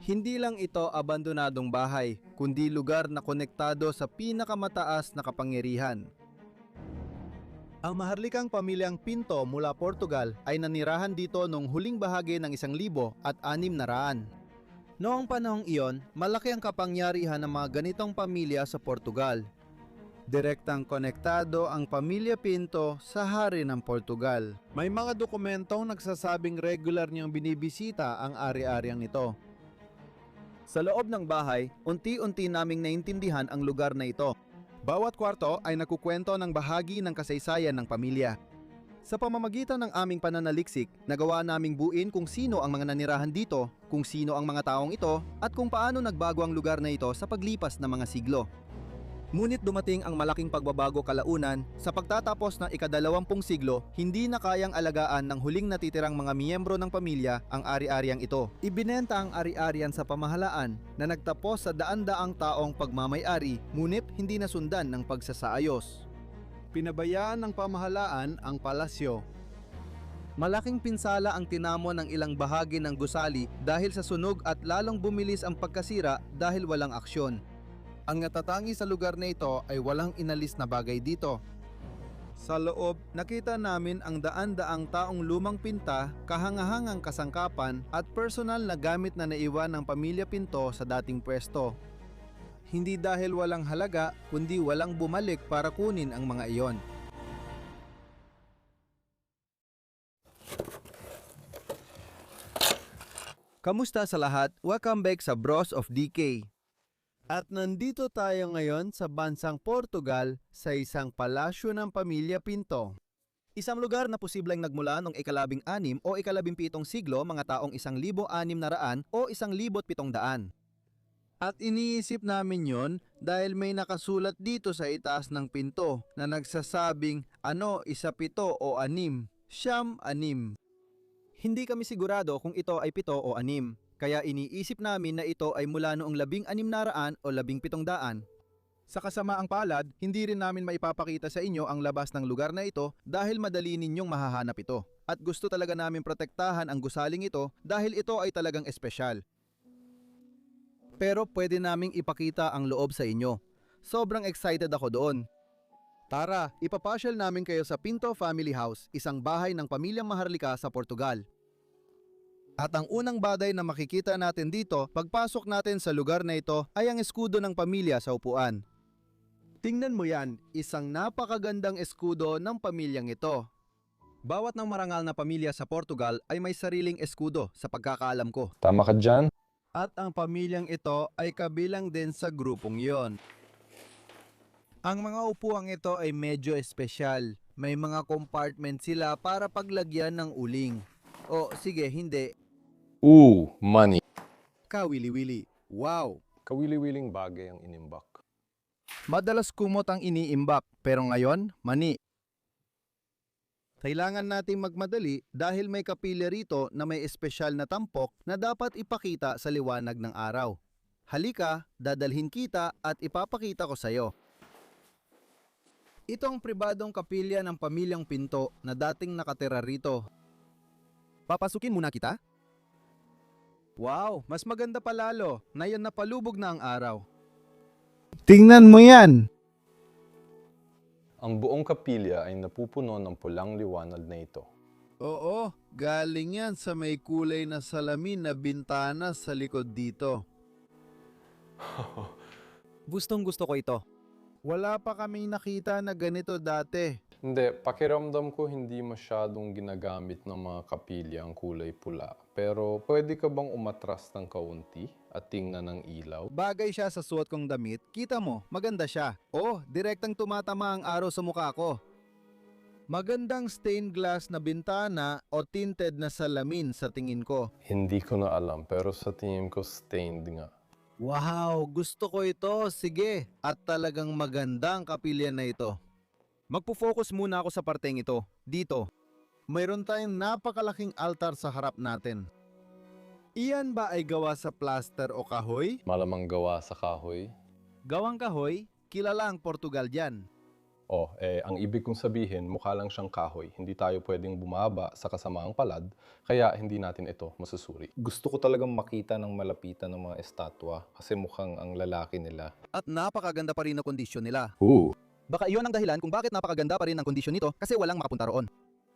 Hindi lang ito abandonadong bahay, kundi lugar na konektado sa pinakamataas na kapangyarihan. Ang maharlikang pamilyang Pinto mula Portugal ay nanirahan dito noong huling bahagi ng 1600. Noong panahong iyon, malaki ang kapangyarihan ng mga ganitong pamilya sa Portugal. Direktang konektado ang pamilya Pinto sa hari ng Portugal. May mga dokumentong nagsasabing regular niyang binibisita ang ari-ariang ito. Sa loob ng bahay, unti-unti naming naintindihan ang lugar na ito. Bawat kwarto ay nagkukwento ng bahagi ng kasaysayan ng pamilya. Sa pamamagitan ng aming pananaliksik, nagawa naming buuin kung sino ang mga nanirahan dito, kung sino ang mga taong ito, at kung paano nagbago ang lugar na ito sa paglipas ng mga siglo. Ngunit dumating ang malaking pagbabago kalaunan, sa pagtatapos ng ika-20 siglo, hindi na kayang alagaan ng huling natitirang mga miyembro ng pamilya ang ari-ariang ito. Ibinenta ang ari-arian sa pamahalaan na nagtapos sa daan-daang taong pagmamay-ari, ngunit hindi nasundan ng pagsasaayos. Pinabayaan ng pamahalaan ang palasyo. Malaking pinsala ang tinamo ng ilang bahagi ng gusali dahil sa sunog at lalong bumilis ang pagkasira dahil walang aksyon. Ang natatangi sa lugar na ito ay walang inalis na bagay dito. Sa loob, nakita namin ang daan-daang taong lumang pinta, kahangahangang kasangkapan at personal na gamit na naiwan ng pamilya Pinto sa dating pwesto. Hindi dahil walang halaga, kundi walang bumalik para kunin ang mga iyon. Kamusta sa lahat? Welcome back sa Bros of DK. At nandito tayo ngayon sa bansang Portugal sa isang palasyo ng pamilya Pinto. Isang lugar na posibleng nagmula noong ika-16 o ika-17 siglo, mga taong 1600 o 1700. At iniisip namin yon dahil may nakasulat dito sa itaas ng pinto na nagsasabing 17 o 6, siyam 6. Hindi kami sigurado kung ito ay 7 o 6. Kaya iniisip namin na ito ay mula noong 1600 o 1700. Sa kasamaang palad, hindi rin namin maipapakita sa inyo ang labas ng lugar na ito dahil madali ninyong mahahanap ito. At gusto talaga namin protektahan ang gusaling ito dahil ito ay talagang espesyal. Pero pwede naming ipakita ang loob sa inyo. Sobrang excited ako doon. Tara, ipapasyal namin kayo sa Pinto Family House, isang bahay ng pamilyang Maharlika sa Portugal. At ang unang bagay na makikita natin dito, pagpasok natin sa lugar na ito, ay ang eskudo ng pamilya sa upuan. Tingnan mo yan, isang napakagandang eskudo ng pamilyang ito. Bawat ng marangal na pamilya sa Portugal ay may sariling eskudo sa pagkakaalam ko. Tama ka dyan? At ang pamilyang ito ay kabilang din sa grupong yon. Ang mga upuang ito ay medyo espesyal. May mga compartment sila para paglagyan ng uling. O sige, hindi. Money. Kawili-wili. Wow! Kawili-wiling bagay ang inimbak. Madalas kumot ang iniimbak, pero ngayon, mani. Kailangan nating magmadali dahil may kapilya rito na may espesyal na tampok na dapat ipakita sa liwanag ng araw. Halika, dadalhin kita at ipapakita ko sa'yo. Ito ang pribadong kapilya ng pamilyang Pinto na dating nakatira rito. Papasukin muna kita? Wow, mas maganda pa lalo. Ngayon napalubog na ang araw. Tingnan mo yan! Ang buong kapilya ay napupuno ng pulang liwanag na ito. Oo, galing yan sa may kulay na salamin na bintana sa likod dito. Gustong gusto ko ito. Wala pa kaming nakita na ganito dati. Hindi, pakiramdam ko hindi masyadong ginagamit ng mga kapilya ang kulay pula. Pero pwede ka bang umatras ng kaunti at tingnan ng ilaw? Bagay siya sa suot kong damit. Kita mo, maganda siya. Oh, direktang tumatama ang araw sa mukha ko. Magandang stained glass na bintana o tinted na salamin sa tingin ko. Hindi ko na alam, pero sa tingin ko stained nga. Wow, gusto ko ito. Sige. At talagang maganda ang kapilya na ito. Magpo-focus muna ako sa parteng ito. Dito. Mayroon tayong napakalaking altar sa harap natin. Iyan ba ay gawa sa plaster o kahoy? Malamang gawa sa kahoy. Gawang kahoy, kilala ang Portugal dyan. Ang ibig kong sabihin, mukha lang siyang kahoy. Hindi tayo pwedeng bumaba sa kasamaang palad, kaya hindi natin ito masusuri. Gusto ko talagang makita ng malapitan ng mga estatwa kasi mukhang ang lalaki nila. At napakaganda pa rin na kondisyon nila. Ooh. Baka iyon ang dahilan kung bakit napakaganda pa rin ang kondisyon nito kasi walang makapunta roon.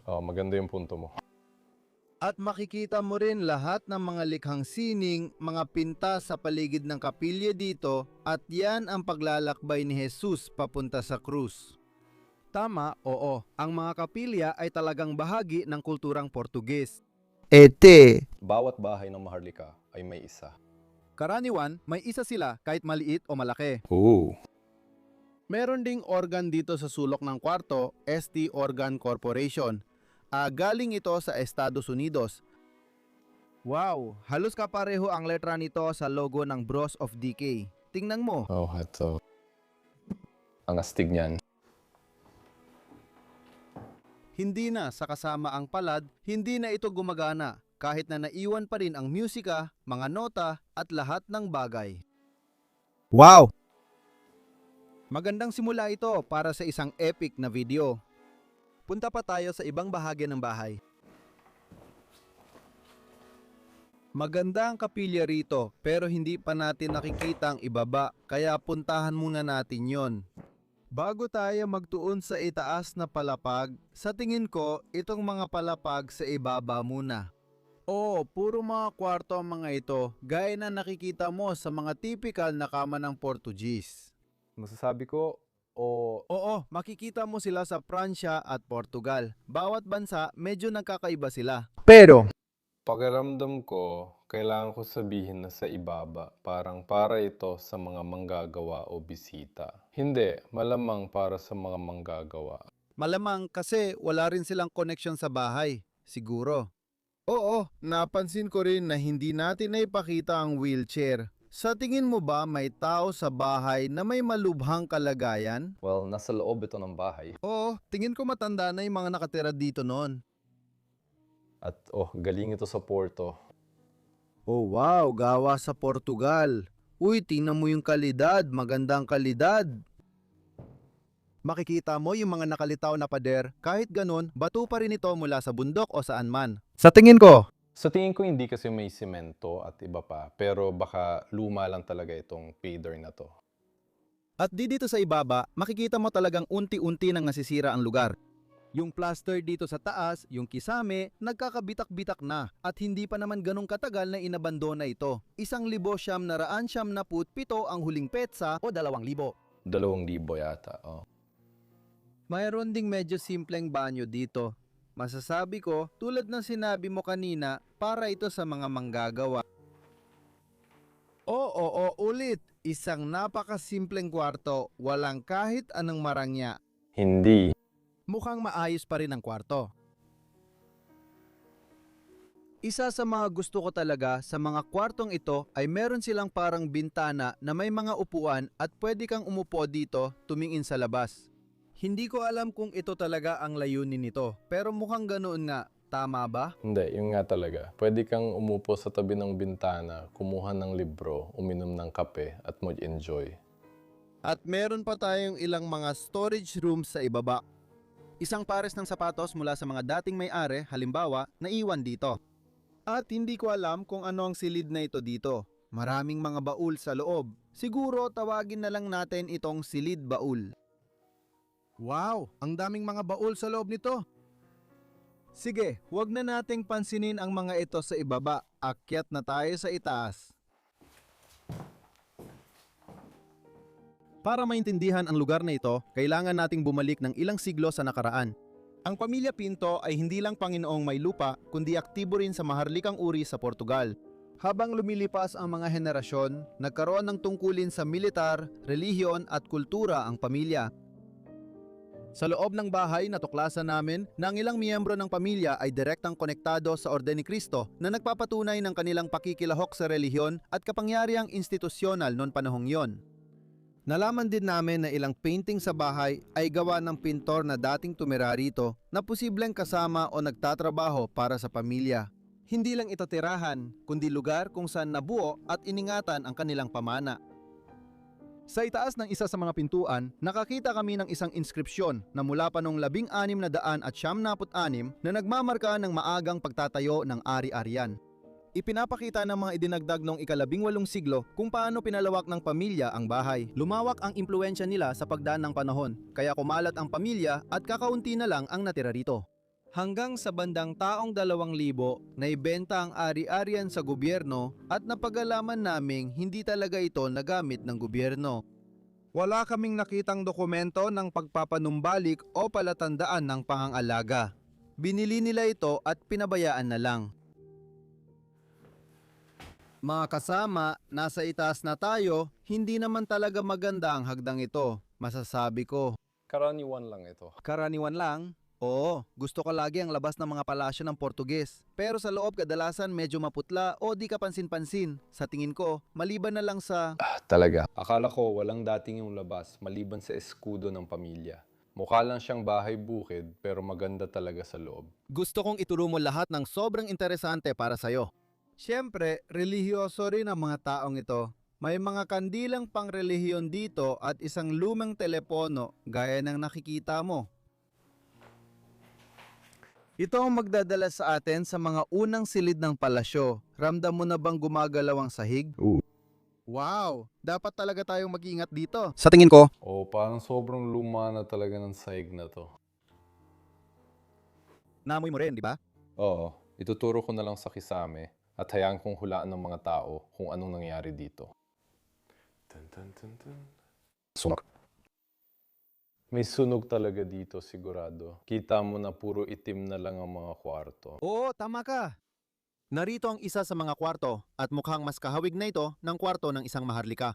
Maganda yung punto mo. At makikita mo rin lahat ng mga likhang sining, mga pinta sa paligid ng kapilya dito at yan ang paglalakbay ni Jesus papunta sa krus. Tama, oo. Ang mga kapilya ay talagang bahagi ng kulturang Portuges. Bawat bahay ng Maharlika ay may isa. Karaniwan, may isa sila kahit maliit o malaki. Ooh. Meron ding organ dito sa sulok ng kwarto, ST Organ Corporation. Galing ito sa Estados Unidos. Wow, halos kapareho ang letra nito sa logo ng Bros of Decay. Tingnan mo. Hato. Ang astig niyan. Hindi na sa kasama ang palad, hindi na ito gumagana kahit na naiwan pa rin ang musika, mga nota at lahat ng bagay. Wow! Magandang simula ito para sa isang epic na video. Punta pa tayo sa ibang bahagi ng bahay. Maganda ang kapilya rito pero hindi pa natin nakikita ang ibaba kaya puntahan muna natin yon. Bago tayo magtuon sa itaas na palapag, sa tingin ko itong mga palapag sa ibaba muna. Puro mga kwarto ang mga ito gaya na nakikita mo sa mga typical na kama ng Portuguese. Masasabi ko, Oo, makikita mo sila sa Pransya at Portugal. Bawat bansa medyo nagkakaiba sila. Pero pakiramdam ko, kailangan ko sabihin na sa ibaba, parang para ito sa mga manggagawa o bisita. Hindi, malamang para sa mga manggagawa. malamang kasi wala rin silang connection sa bahay, siguro. Oo, napansin ko rin na hindi natin naipakita ang wheelchair. Sa tingin mo ba may tao sa bahay na may malubhang kalagayan? Well, nasa loob ito ng bahay. Oo, tingin ko matanda na yung mga nakatira dito noon. At galing ito sa Porto. Oh wow, gawa sa Portugal. Uy, tingnan mo yung kalidad, magandang kalidad. Makikita mo yung mga nakalitaw na pader, kahit ganun, bato pa rin ito mula sa bundok o saan man. Sa tingin ko, Hindi kasi may simento at iba pa, pero baka luma lang talaga itong pader na to. at dito sa ibaba, makikita mo talagang unti-unti nang nasisira ang lugar. Yung plaster dito sa taas, yung kisame, nagkakabitak-bitak na at hindi pa naman ganong katagal na inabandona ito. 1,997 ang huling petsa o 2,000. 2,000 yata. Mayroon ding medyo simpleng banyo dito. Masasabi ko, tulad ng sinabi mo kanina, para ito sa mga manggagawa. Oo, ulit. Isang napakasimpleng kwarto, walang kahit anong marangya. Hindi. Mukhang maayos pa rin ang kwarto. Isa sa mga gusto ko talaga sa mga kwartong ito ay meron silang parang bintana na may mga upuan at pwede kang umupo dito tumingin sa labas. Hindi ko alam kung ito talaga ang layunin nito, pero mukhang ganoon nga. Tama ba? Hindi, yun nga talaga. Pwede kang umupo sa tabi ng bintana, kumuha ng libro, uminom ng kape, at mag-enjoy. At meron pa tayong ilang mga storage rooms sa ibaba. Isang pares ng sapatos mula sa mga dating may-ari, halimbawa, naiwan dito. At hindi ko alam kung ano ang silid na ito dito. Maraming mga baul sa loob. Siguro tawagin na lang natin itong silid baul. Wow, ang daming mga baul sa loob nito. Sige, huwag na nating pansinin ang mga ito sa ibaba. Akyat na tayo sa itaas. Para maintindihan ang lugar na ito, kailangan nating bumalik ng ilang siglo sa nakaraan. Ang pamilya Pinto ay hindi lang Panginoong may lupa, kundi aktibo rin sa maharlikang uri sa Portugal. Habang lumilipas ang mga henerasyon, nagkaroon ng tungkulin sa militar, relihiyon at kultura ang pamilya. Sa loob ng bahay, natuklasan namin na ang ilang miyembro ng pamilya ay direktang konektado sa Orde ni Cristo na nagpapatunay ng kanilang pakikilahok sa relihiyon at kapangyarihang institusyonal noon panahong yon. Nalaman din namin na ilang painting sa bahay ay gawa ng pintor na dating tumira rito na posibleng kasama o nagtatrabaho para sa pamilya. Hindi lang ito tirahan, kundi lugar kung saan nabuo at iningatan ang kanilang pamana. Sa itaas ng isa sa mga pintuan, nakakita kami ng isang inskripsyon na mula pa noong 1696 na nagmamarka ng maagang pagtatayo ng ari-arian. Ipinapakita ng mga idinagdag noong ika-18 siglo kung paano pinalawak ng pamilya ang bahay. Lumawak ang impluensya nila sa pagdaan ng panahon, kaya kumalat ang pamilya at kakaunti na lang ang natira rito. Hanggang sa bandang taong 2000, naibenta ang ari-arian sa gobyerno at napagalaman naming hindi talaga ito nagamit ng gobyerno. Wala kaming nakitang dokumento ng pagpapanumbalik o palatandaan ng pangangalaga. Binili nila ito at pinabayaan na lang. Mga kasama, nasa itaas na tayo, hindi naman talaga maganda ang hagdang ito, masasabi ko. Karaniwan lang ito. Karaniwan lang? Oo, gusto ko lagi ang labas ng mga palasyo ng Portuges. Pero sa loob kadalasan medyo maputla o di kapansin-pansin. Sa tingin ko, maliban na lang sa... Talaga. Akala ko walang dating yung labas maliban sa eskudo ng pamilya. Mukha lang siyang bahay bukid pero maganda talaga sa loob. Gusto kong ituro mo lahat ng sobrang interesante para sa'yo. Siyempre, relihiyoso rin ang mga taong ito. May mga kandilang pang-relihiyon dito at isang lumang telepono gaya ng nakikita mo. Ito ang magdadala sa atin sa mga unang silid ng palasyo. Ramdam mo na bang gumagalaw ang sahig? Oo. Wow! Dapat talaga tayong mag-ingat dito. Sa tingin ko, Parang sobrang luma na talaga ng sahig na to. naamoy mo rin, di ba? Oo, ituturo ko na lang sa kisame at hayaan kong hulaan ng mga tao kung anong nangyari dito. Sunog. May sunog talaga dito sigurado. Kita mo na puro itim na lang ang mga kwarto. Oo, tama ka. Narito ang isa sa mga kwarto at mukhang mas kahawig na ito ng kwarto ng isang maharlika.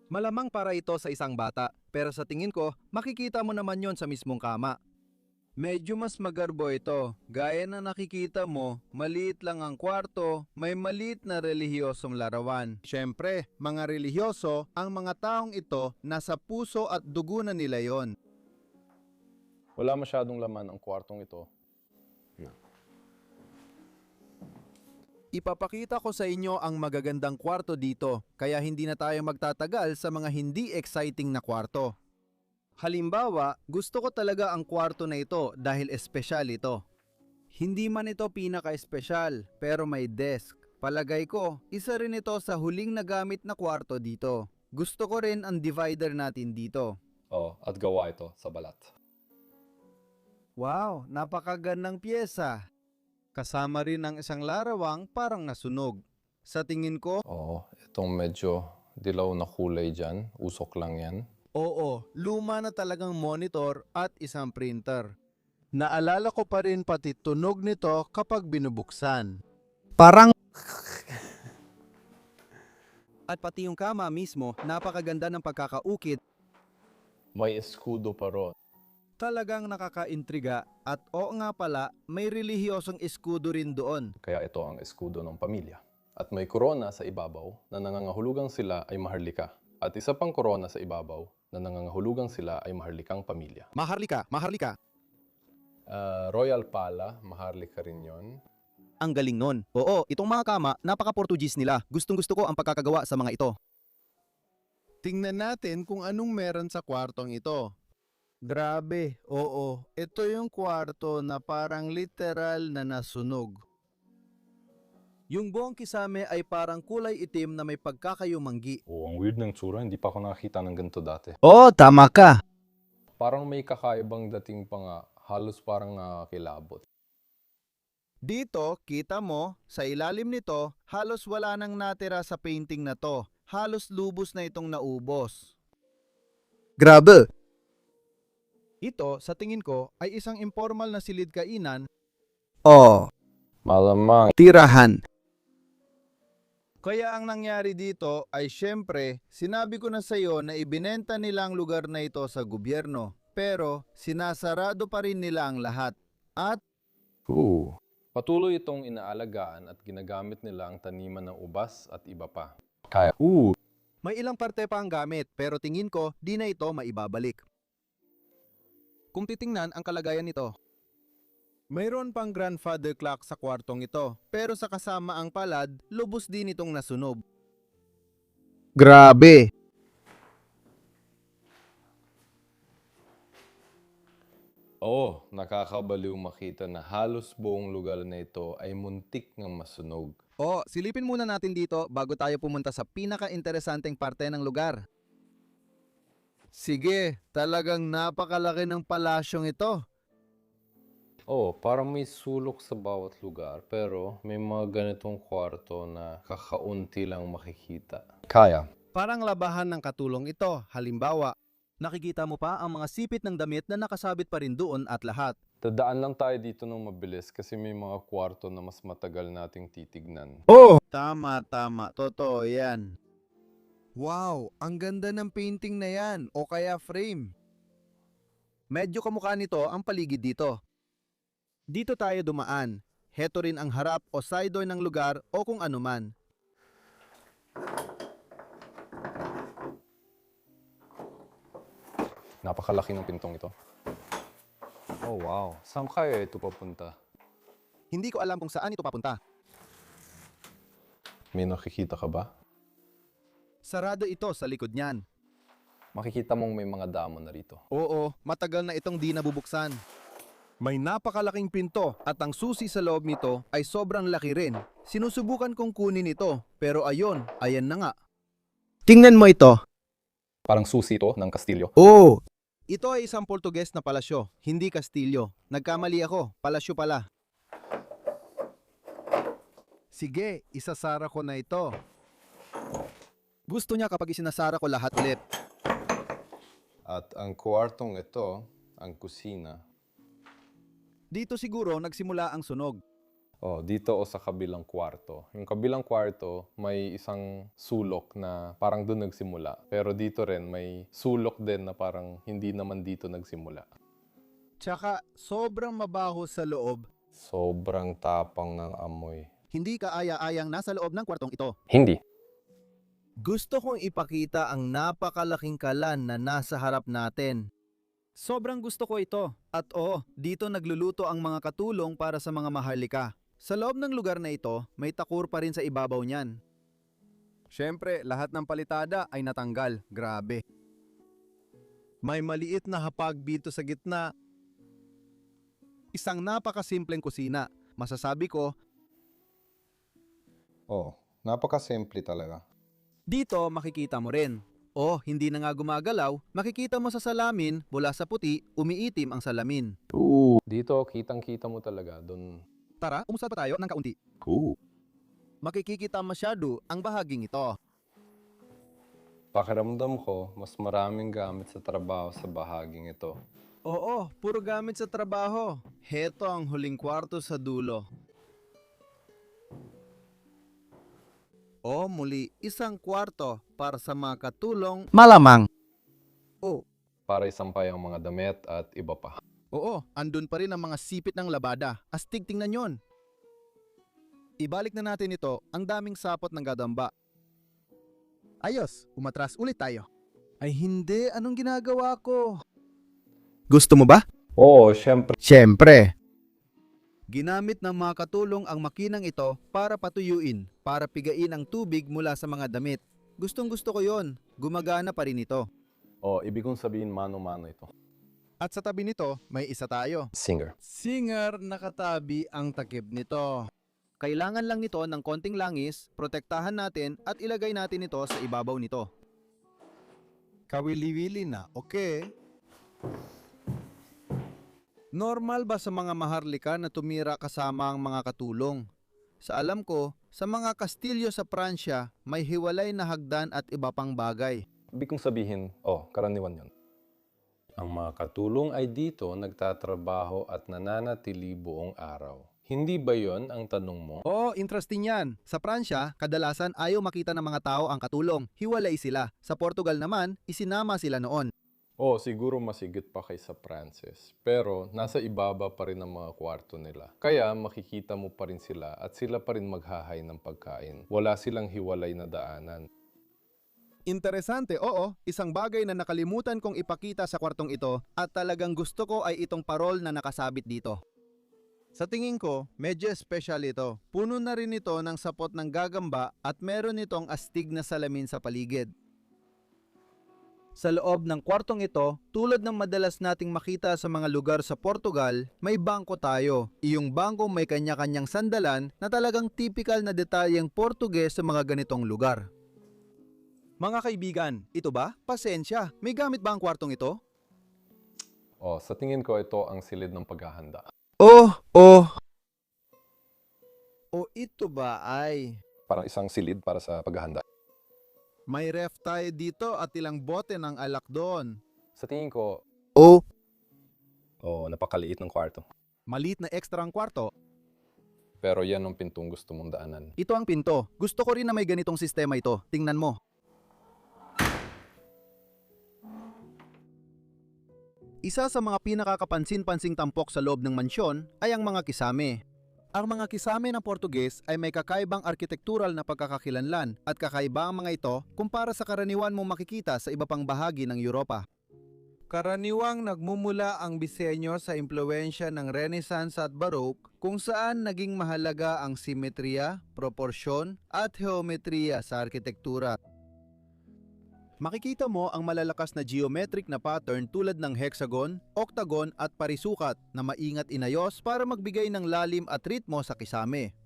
Malamang para ito sa isang bata, pero sa tingin ko, makikita mo naman yon sa mismong kama. Medyo mas magarbo ito. Gaya na nakikita mo, maliit lang ang kwarto, may maliit na relihiyosong larawan. Siyempre, mga relihiyoso, ang mga taong ito, nasa puso at dugo na nila yon. Wala masyadong laman ang kwartong ito. Ipapakita ko sa inyo ang magagandang kwarto dito, kaya hindi na tayo magtatagal sa mga hindi exciting na kwarto. Halimbawa, gusto ko talaga ang kwarto na ito dahil espesyal ito. Hindi man ito pinaka-espesyal, pero may desk. Palagay ko, isa rin ito sa huling nagamit na kwarto dito. Gusto ko rin ang divider natin dito. At gawa ito sa balat. Wow, napakagandang pyesa. Kasama rin ang isang larawang parang nasunog. Sa tingin ko, Itong medyo dilaw na kulay dyan. Usok lang yan. oo, luma na talagang monitor at isang printer. Naalala ko pa rin pati tunog nito kapag binubuksan. Parang... At pati yung kama mismo, napakaganda ng pagkakaukit. May eskudo pa ron. Talagang nakakaintriga at oo nga pala, may relihiyosong eskudo rin doon. Kaya ito ang eskudo ng pamilya. At may korona sa ibabaw na nangangahulugang sila ay maharlika. At isa pang korona sa ibabaw na nangangahulugang sila ay maharlikang pamilya. Maharlika, maharlika. Royal Pala, maharlika rin yon. Ang galing nun. Oo, itong mga kama, napaka-Portuguese nila. Gustong-gusto ko ang pagkakagawa sa mga ito. Tingnan natin kung anong meron sa kwartong ito. Grabe, oo. Ito yung kwarto na parang literal na nasunog. Yung buong kisame ay parang kulay itim na may pagkakayumanggi. Ang weird ng tsura. Hindi pa ako nakakita ng ganito dati. Oo, tama ka. Parang may kakaibang dating pa nga. Halos parang nakakilabot. Dito, kita mo, sa ilalim nito, halos wala nang natira sa painting na to. Halos lubos na itong naubos. Grabe! Ito, sa tingin ko, ay isang informal na silid kainan o Malamang. tirahan. Kaya ang nangyari dito ay syempre, sinabi ko na sa iyo na ibinenta nila ang lugar na ito sa gobyerno. Pero sinasarado pa rin nila ang lahat. At Patuloy itong inaalagaan at ginagamit nila ang taniman ng ubas at iba pa. may ilang parte pa ang gamit pero tingin ko di na ito maibabalik. Kung titingnan ang kalagayan nito, mayroon pang grandfather clock sa kwartong ito pero sa kasama ang palad, lubos din itong nasunog. Grabe! Oo, nakakabaliw makita na halos buong lugar na ito ay muntik ng masunog. O, silipin muna natin dito bago tayo pumunta sa pinaka-interesanteng parte ng lugar. Sige, talagang napakalaki ng palasyong ito. Oo, parang may sulok sa bawat lugar pero may mga ganitong kwarto na kakaunti lang makikita. Kaya. Parang labahan ng katulong ito. Halimbawa, nakikita mo pa ang mga sipit ng damit na nakasabit pa rin doon at lahat. Dadaan lang tayo dito ng mabilis kasi may mga kwarto na mas matagal nating titignan. Oh! Tama. Totoo yan. Wow, ang ganda ng painting na yan o kaya frame. Medyo kamukha nito ang paligid dito. Dito tayo dumaan. Heto rin ang harap o side door ng lugar o kung anuman. Napakalaki ng pintong ito. Oh wow, saan kaya ito papunta? Hindi ko alam kung saan ito papunta. May nakikita ka ba? Sarado ito sa likod niyan. Makikita mong may mga damo na rito. Oo, matagal na itong di nabubuksan. May napakalaking pinto at ang susi sa loob nito ay sobrang laki rin. Sinusubukan kong kunin ito, pero ayan na nga. Tingnan mo ito. Parang susi ito ng kastilyo. Oo! Ito ay isang Portuges na palasyo, hindi kastilyo. Nagkamali ako, palasyo pala. Sige, isasara ko na ito. Gusto niya kapag isinasara ko lahat ulit. At ang kwartong ito, ang kusina. Dito siguro nagsimula ang sunog. Oh, dito o sa kabilang kwarto. Yung kabilang kwarto, may isang sulok na parang doon nagsimula. Pero dito rin, may sulok din na parang hindi naman dito nagsimula. Tsaka sobrang mabaho sa loob. Sobrang tapang ng amoy. Hindi kaaya-ayang nasa loob ng kwartong ito. Hindi. Gusto kong ipakita ang napakalaking kalan na nasa harap natin. Sobrang gusto ko ito. At dito nagluluto ang mga katulong para sa mga maharlika. Sa loob ng lugar na ito, may takur pa rin sa ibabaw niyan. Siyempre, lahat ng palitada ay natanggal. Grabe. May maliit na hapag dito sa gitna. Isang napakasimpleng kusina. Masasabi ko, Oh, napakasimple talaga. dito makikita mo rin. Hindi na nga gumagalaw, makikita mo sa salamin, mula sa puti, umiitim ang salamin. Dito, kitang-kita mo talaga. Doon. Tara, umusad pa tayo ng kaunti. Makikikita masyado ang bahaging ito. Pakiramdam ko, mas maraming gamit sa trabaho sa bahaging ito. Oo, puro gamit sa trabaho. Heto ang huling kwarto sa dulo. Muli, isang kwarto para sa mga katulong malamang. Para isampay ang mga damit at iba pa. Andun pa rin ang mga sipit ng labada. Astig, tingnan yon. Ibalik na natin ito, ang daming sapot ng gadamba. Ayos, umatras ulit tayo. Ay hindi, anong ginagawa ko? Gusto mo ba? Oo, syempre. Siyempre. Ginamit ng mga katulong ang makinang ito para patuyuin, para pigain ang tubig mula sa mga damit. Gustong gusto ko yon, gumagana pa rin ito. Ibig kong sabihin mano-mano ito. At sa tabi nito, may isa tayo. Singer. Singer, nakatabi ang takip nito. Kailangan lang nito ng konting langis, protektahan natin at ilagay natin ito sa ibabaw nito. Kawili-wili na, okay? Normal ba sa mga maharlika na tumira kasama ang mga katulong? Sa alam ko, sa mga kastilyo sa Pransya, may hiwalay na hagdan at iba pang bagay. Ibig kong sabihin, karaniwan yon. Ang mga katulong ay dito nagtatrabaho at nananatili buong araw. Hindi ba yon ang tanong mo? Interesting yan. Sa Pransya, kadalasan ayaw makita ng mga tao ang katulong. Hiwalay sila. Sa Portugal naman, isinama sila noon. Siguro masigit pa kaysa Francis. Pero nasa ibaba pa rin ang mga kwarto nila. Kaya makikita mo pa rin sila at sila pa rin maghahay ng pagkain. Wala silang hiwalay na daanan. Interesante, isang bagay na nakalimutan kong ipakita sa kwartong ito at talagang gusto ko ay itong parol na nakasabit dito. Sa tingin ko, medyo special ito. Puno na rin ito ng sapot ng gagamba at meron itong astig na salamin sa paligid. Sa loob ng kwartong ito, tulad ng madalas nating makita sa mga lugar sa Portugal, may bangko tayo. Iyong bangko may kanya-kanyang sandalan na talagang typical na detalyeng Portuges sa mga ganitong lugar. Mga kaibigan, ito ba? Pasensya, may gamit ba ang kwartong ito? Oh, sa tingin ko ito ang silid ng paghahanda. O ito ba ay... Parang isang silid para sa paghahanda. May ref tayo dito at ilang bote ng alak doon. Sa tingin ko, napakaliit ng kwarto. Maliit na extra ang kwarto. Pero yan ang pintong gusto mong daanan. Ito ang pinto. Gusto ko rin na may ganitong sistema ito. Tingnan mo. Isa sa mga pinakakapansin-pansing tampok sa loob ng mansyon ay ang mga kisame. Ang mga kisame ng Portuges ay may kakaibang arkitektural na pagkakakilanlan at kakaiba ang mga ito kumpara sa karaniwan mong makikita sa iba pang bahagi ng Europa. Karaniwang nagmumula ang disenyo sa impluwensya ng Renaissance at Baroque kung saan naging mahalaga ang simetriya, proporsyon at geometriya sa arkitektura. Makikita mo ang malalakas na geometric na pattern tulad ng hexagon, octagon at parisukat na maingat inayos para magbigay ng lalim at ritmo sa kisame.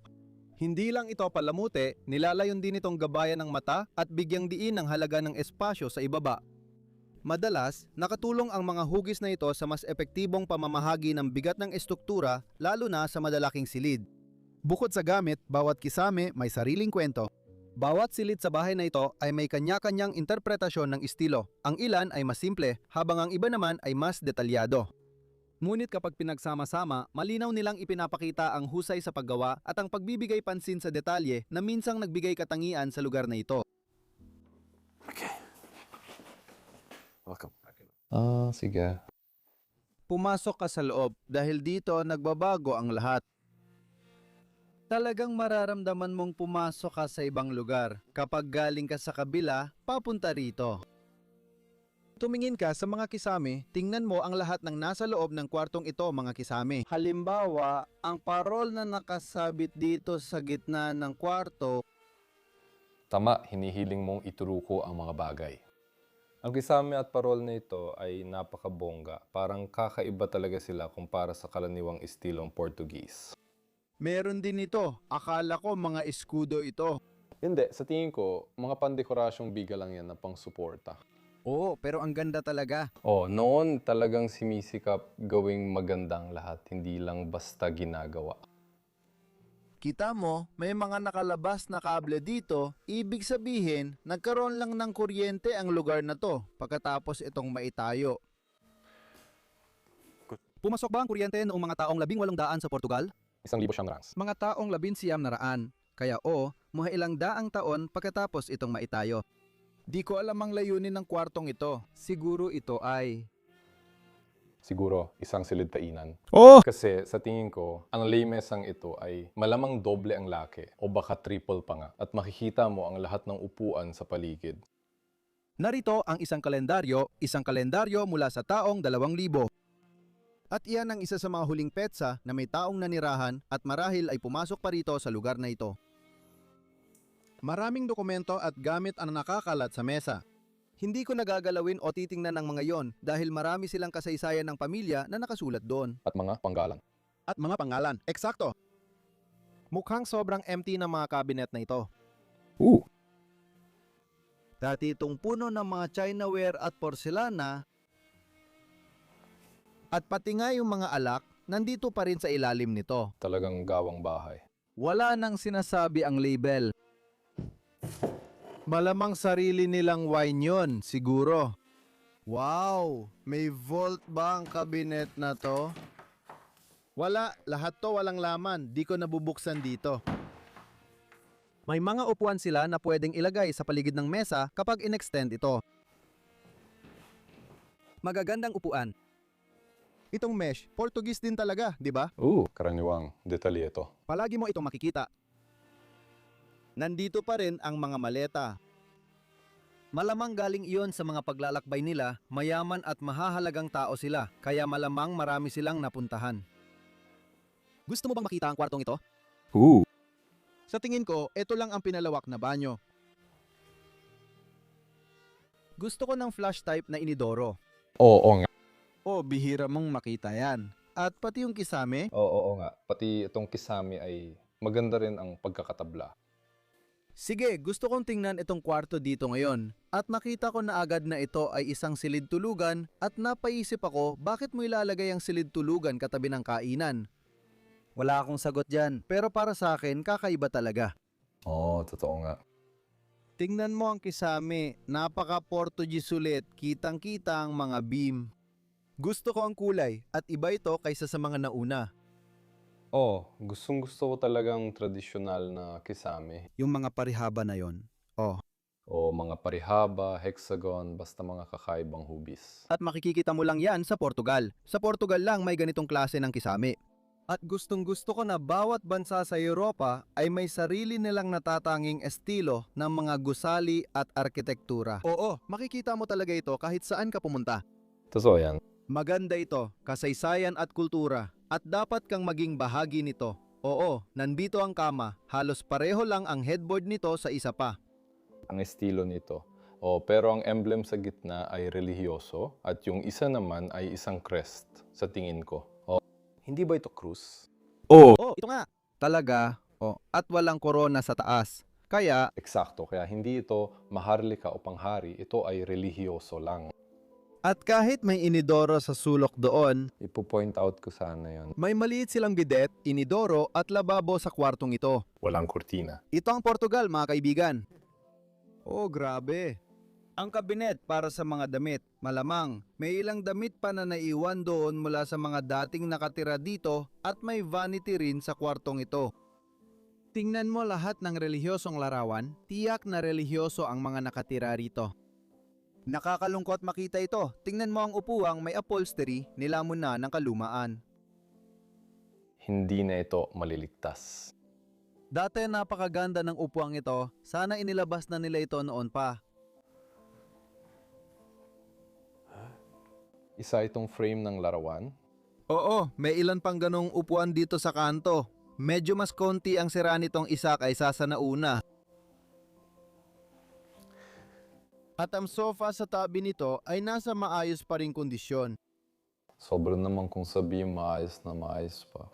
Hindi lang ito palamuti, nilalayon din itong gabayan ng mata at bigyang diin ang halaga ng espasyo sa ibaba. Madalas, nakatulong ang mga hugis na ito sa mas epektibong pamamahagi ng bigat ng estruktura lalo na sa madalaking silid. Bukod sa gamit, bawat kisame may sariling kwento. Bawat silid sa bahay na ito ay may kanya-kanyang interpretasyon ng estilo. Ang ilan ay mas simple, habang ang iba naman ay mas detalyado. Ngunit kapag pinagsama-sama, malinaw nilang ipinapakita ang husay sa paggawa at ang pagbibigay pansin sa detalye na minsang nagbigay katangian sa lugar na ito. Welcome. Sige. Pumasok ka sa loob dahil dito nagbabago ang lahat. Talagang mararamdaman mong pumasok ka sa ibang lugar kapag galing ka sa kabila, papunta rito. Tumingin ka sa mga kisame, tingnan mo ang lahat ng nasa loob ng kwartong ito mga kisame. Halimbawa, ang parol na nakasabit dito sa gitna ng kwarto. Tama, hinihiling mong ituruko ang mga bagay. Ang kisame at parol na ito ay napakabongga. Parang kakaiba talaga sila kumpara sa karaniwang estilong Portuguese. Meron din ito. Akala ko mga eskudo ito. Hindi, sa tingin ko, mga pandekораsyong biga lang yan na pang-suporta. Oo, pero ang ganda talaga. Noon talagang simisikap gawing magandang lahat, hindi lang basta ginagawa. Kita mo, may mga nakalabas na kable dito. Ibig sabihin, nagkaroon lang ng kuryente ang lugar na to pagkatapos itong maitayo. Pumasok ba ang kuryente noong mga taong 1800 sa Portugal? 1,000 siyang rangs. Mga taong 1900. Kaya mga ilang daang taon pagkatapos itong maitayo. Di ko alam ang layunin ng kwartong ito. Siguro ito ay... Siguro, isang silid kainan. Oh! Kasi sa tingin ko, ang lamesang ito ay malamang doble ang laki o baka triple pa nga. At makikita mo ang lahat ng upuan sa paligid. Narito ang isang kalendaryo mula sa taong 2000. At iyan ang isa sa mga huling petsa na may taong nanirahan at marahil ay pumasok pa rito sa lugar na ito. Maraming dokumento at gamit ang nakakalat sa mesa. Hindi ko nagagalawin o titingnan ang mga yon dahil marami silang kasaysayan ng pamilya na nakasulat doon. At mga panggalan. At mga pangalan. Eksakto. Mukhang sobrang empty ng mga cabinet na ito. Dati itong puno ng mga chinaware at porselana at pati nga yung mga alak nandito pa rin sa ilalim nito. Talagang gawang bahay. Wala nang sinasabi ang label. Malamang sarili nilang wine yun, siguro. Wow! May vault ba ang kabinet na to? Wala, lahat to walang laman. Di ko nabubuksan dito. May mga upuan sila na pwedeng ilagay sa paligid ng mesa kapag in-extend ito. Magagandang upuan. Itong mesh, Portuguese din talaga, di ba? Karaniwang detalye ito. Palagi mo itong makikita. Nandito pa rin ang mga maleta. Malamang galing iyon sa mga paglalakbay nila, mayaman at mahahalagang tao sila, kaya malamang marami silang napuntahan. Gusto mo bang makita ang kwartong ito? Sa tingin ko, ito lang ang pinalawak na banyo. Gusto ko ng flush type na inidoro. Oo nga. Bihira mong makita yan. At pati yung kisame, Oo nga. Pati itong kisame ay maganda rin ang pagkakatabla. sige, gusto kong tingnan itong kwarto dito ngayon. At nakita ko na agad na ito ay isang silid tulugan at napaisip ako bakit mo ilalagay ang silid tulugan katabi ng kainan. Wala akong sagot dyan, pero para sa akin kakaiba talaga. Oo, totoo nga. Tingnan mo ang kisame, napaka-Portuguese sulit, kitang-kita ang mga beam. Gusto ko ang kulay at iba ito kaysa sa mga nauna. Gustong-gusto ko talagang tradisyonal na kisame. Yung mga parihaba na yon. O mga parihaba, hexagon, basta mga kakaibang hubis. At makikita mo lang yan sa Portugal. Sa Portugal lang may ganitong klase ng kisame. At gustong-gusto ko na bawat bansa sa Europa ay may sarili nilang natatanging estilo ng mga gusali at arkitektura. Oo, makikita mo talaga ito kahit saan ka pumunta. Totoo yan. Maganda ito, kasaysayan at kultura, at dapat kang maging bahagi nito. Oo, nandito ang kama, halos pareho lang ang headboard nito sa isa pa. Ang estilo nito. Pero ang emblem sa gitna ay relihiyoso at yung isa naman ay isang crest sa tingin ko. Hindi ba ito krus? Ito nga. Talaga, at walang korona sa taas. Kaya, Eksakto, kaya hindi ito maharlika o panghari, ito ay relihiyoso lang. at kahit may inidoro sa sulok doon, Ipo-point out ko sana yon. may maliit silang bidet, inidoro at lababo sa kwartong ito. Walang kurtina. Ito ang Portugal, mga kaibigan. Grabe. Ang kabinet para sa mga damit, malamang may ilang damit pa na naiwan doon mula sa mga dating nakatira dito at may vanity rin sa kwartong ito. Tingnan mo lahat ng relihiyosong larawan, tiyak na relihiyoso ang mga nakatira rito. Nakakalungkot makita ito. Tingnan mo ang upuang may upholstery, nilamon na ng kalumaan. Hindi na ito maliligtas. Dati napakaganda ng upuang ito, sana inilabas na nila ito noon pa. Isa itong frame ng larawan. Oo, may ilan pang ganong upuan dito sa kanto. Medyo mas konti ang sira nitong isa kaysa sa nauna. At ang sofa sa tabi nito ay nasa maayos pa ring kondisyon. Sobra naman kung sabihin maayos na maayos pa.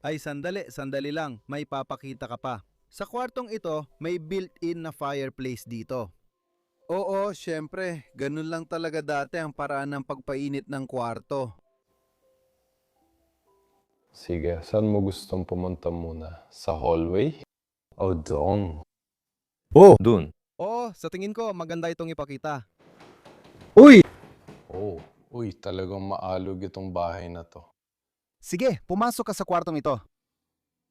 Ay sandali lang, may papakita ka pa. Sa kwartong ito, may built-in na fireplace dito. Oo, syempre, ganun lang talaga dati ang paraan ng pagpainit ng kwarto. Sige, saan mo gustong pumunta muna? Sa hallway? O doon? Doon. Sa tingin ko maganda itong ipakita. Uy, talagang maalog itong bahay na to. Sige, pumasok ka sa kwartong ito.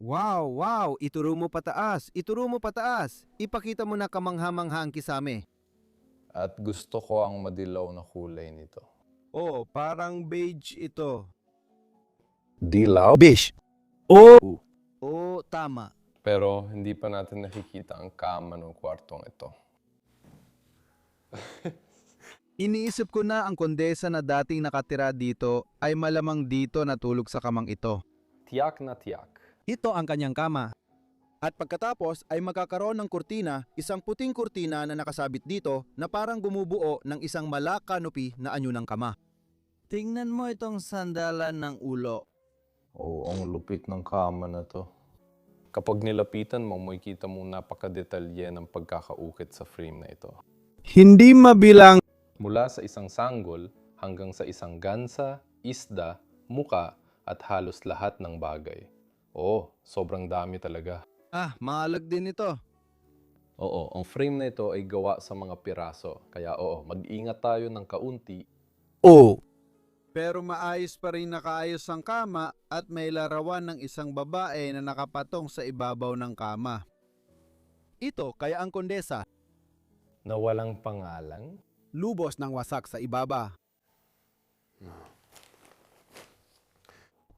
Wow, ituro mo pataas. Ipakita mo na kamangha-mangha ang kisame. At gusto ko ang madilaw na kulay nito. Parang beige ito. Dilaw? Beige. Tama. Pero hindi pa natin nakikita ang kama ng kwartong ito. Iniisip ko na ang kondesa na dating nakatira dito ay malamang dito natulog sa kamang ito. Tiyak na tiyak. Ito ang kanyang kama. At pagkatapos ay magkakaroon ng kurtina, isang puting kurtina na nakasabit dito na parang bumubuo ng isang malakanupi na anyo ng kama. Tingnan mo itong sandalan ng ulo. Ang lupit ng kama na to. Kapag nilapitan mo, makikita mo napakadetalye ng pagkakaukit sa frame na ito. Hindi mabilang. Mula sa isang sanggol hanggang sa isang gansa, isda, muka at halos lahat ng bagay. Sobrang dami talaga. Maalag din ito. Ang frame na ito ay gawa sa mga piraso. Kaya mag-ingat tayo ng kaunti. Pero maayos pa rin nakaayos ang kama at may larawan ng isang babae na nakapatong sa ibabaw ng kama. Ito kaya ang kondesa. Na walang pangalan? Lubos ng wasak sa ibaba.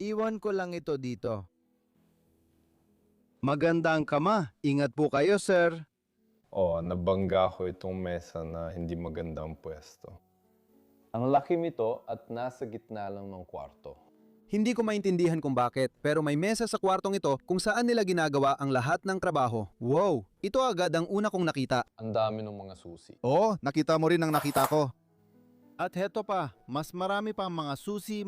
Iwan ko lang ito dito. Maganda ang kama. Ingat po kayo, sir. Nabangga ko itong mesa na hindi magandang pwesto. Ang laki nito at nasa gitna lang ng kwarto. Hindi ko maintindihan kung bakit, pero may mesa sa kwartong ito kung saan nila ginagawa ang lahat ng trabaho. Wow! Ito agad ang una kong nakita. Ang dami ng mga susi. Oo, nakita mo rin ang nakita ko. At heto pa, mas marami pang mga susi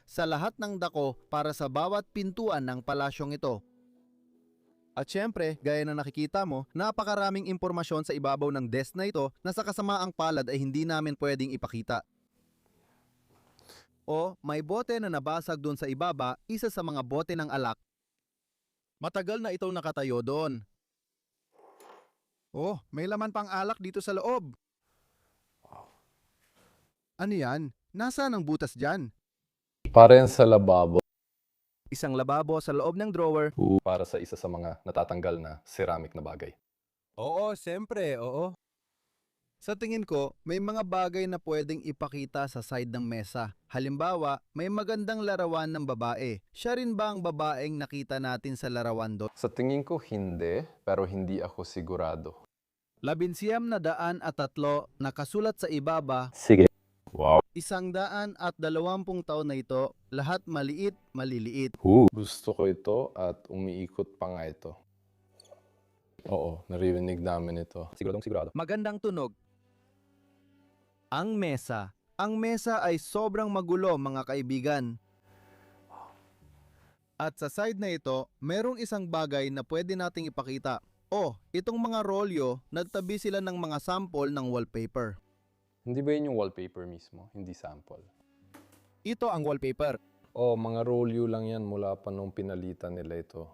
sa lahat ng dako para sa bawat pintuan ng palasyong ito. At syempre, gaya na nakikita mo, napakaraming impormasyon sa ibabaw ng desk na ito na sa kasamaang palad ay hindi namin pwedeng ipakita. O may bote na nabasag doon sa ibaba, isa sa mga bote ng alak. Matagal na itong nakatayo doon. Oh, may laman pang alak dito sa loob. Ano yan? Nasaan ang butas dyan? Para yan sa lababo. Isang lababo sa loob ng drawer. Para sa isa sa mga natatanggal na ceramic na bagay. Oo, siyempre, oo. Sa tingin ko, may mga bagay na pwedeng ipakita sa side ng mesa. Halimbawa, may magandang larawan ng babae. Siya rin ba ang babaeng nakita natin sa larawan doon? Sa tingin ko hindi, pero hindi ako sigurado. 1903 nakasulat sa ibaba. Sige. Wow. 120 taon na ito, lahat maliit, maliliit. Gusto ko ito at umiikot pa nga ito. Oo, naririnig namin ito. Siguradong sigurado. Magandang tunog. Ang mesa. Ang mesa ay sobrang magulo, mga kaibigan. At sa side na ito, merong isang bagay na pwede nating ipakita. Oh, itong mga rolyo, nagtabi sila ng mga sample ng wallpaper. Hindi ba yun yung wallpaper mismo? Hindi sample. Ito ang wallpaper. Oh, mga rolyo lang yan mula pa nung pinalitan nila ito.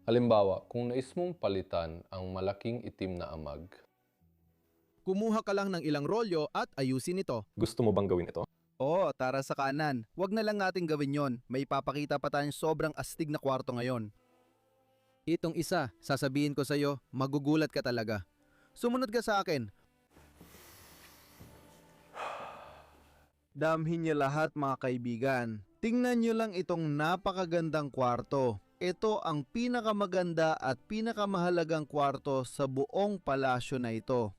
Halimbawa, kung nais mong palitan ang malaking itim na amag, Kumuha ka lang ng ilang rolyo at ayusin ito. gusto mo bang gawin ito? Oo, tara sa kanan. Huwag na lang nating gawin yon. May papakita pa tayong sobrang astig na kwarto ngayon. Itong isa, sasabihin ko sa'yo, magugulat ka talaga. Sumunod ka sa akin. Damhin niyo lahat, mga kaibigan. Tingnan niyo lang itong napakagandang kwarto. Ito ang pinakamaganda at pinakamahalagang kwarto sa buong palasyo na ito.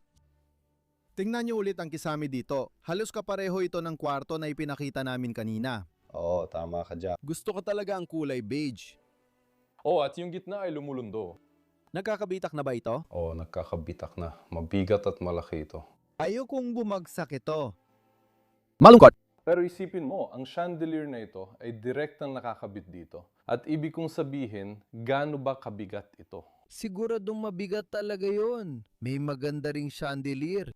Tingnan niyo ulit ang kisame dito. Halos kapareho ito ng kwarto na ipinakita namin kanina. Oo, tama ka dyan. Gusto ko talaga ang kulay beige. Oh, at yung gitna ay lumulundo. Nagkakabitak na ba ito? Oo, nagkakabitak na. Mabigat at malaki ito. Ayokong bumagsak ito. Malungkot. Pero isipin mo, ang chandelier na ito ay direktang nakakabit dito. At ibig kong sabihin, gaano ba kabigat ito? Siguradong mabigat talaga yon. May maganda ring chandelier.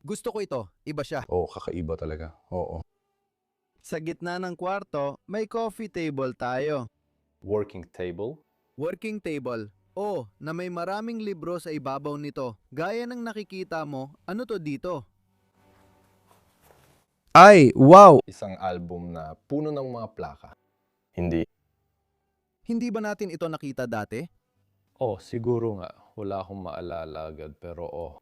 Gusto ko ito. Iba siya. Oo, kakaiba talaga. Oo. Sa gitna ng kwarto, may coffee table tayo. Working table. Working table. Oh, na may maraming libro sa ibabaw nito. Gaya ng nakikita mo, ano to dito? Ay, wow! Isang album na puno ng mga plaka. Hindi. Hindi ba natin ito nakita dati? Oh, siguro nga. Wala akong maalala agad, pero oh.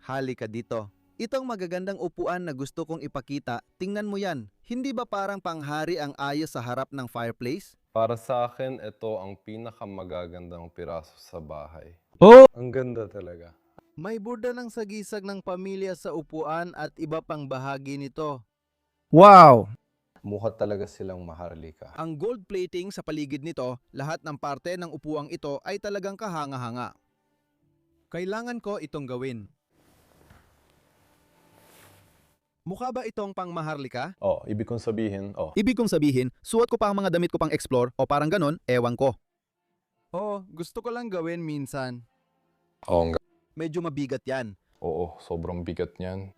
Halika dito. Itong magagandang upuan na gusto kong ipakita, tingnan mo yan. Hindi ba parang panghari ang ayos sa harap ng fireplace? Para sa akin, ito ang pinakamagagandang piraso sa bahay. Oh! Ang ganda talaga. May burda ng sagisag ng pamilya sa upuan at iba pang bahagi nito. Wow! Mukha talaga silang maharlika. Ang gold plating sa paligid nito, lahat ng parte ng upuang ito ay talagang kahanga-hanga. Kailangan ko itong gawin. Mukha ba itong pangmaharlika? Oh, ibig kong sabihin, oh. Ibig kong sabihin, suot ko pa ang mga damit ko pang explore o parang ganon, ewan ko. Oo, gusto ko lang gawin minsan. Oo, Medyo mabigat yan. oo, sobrang bigat niyan.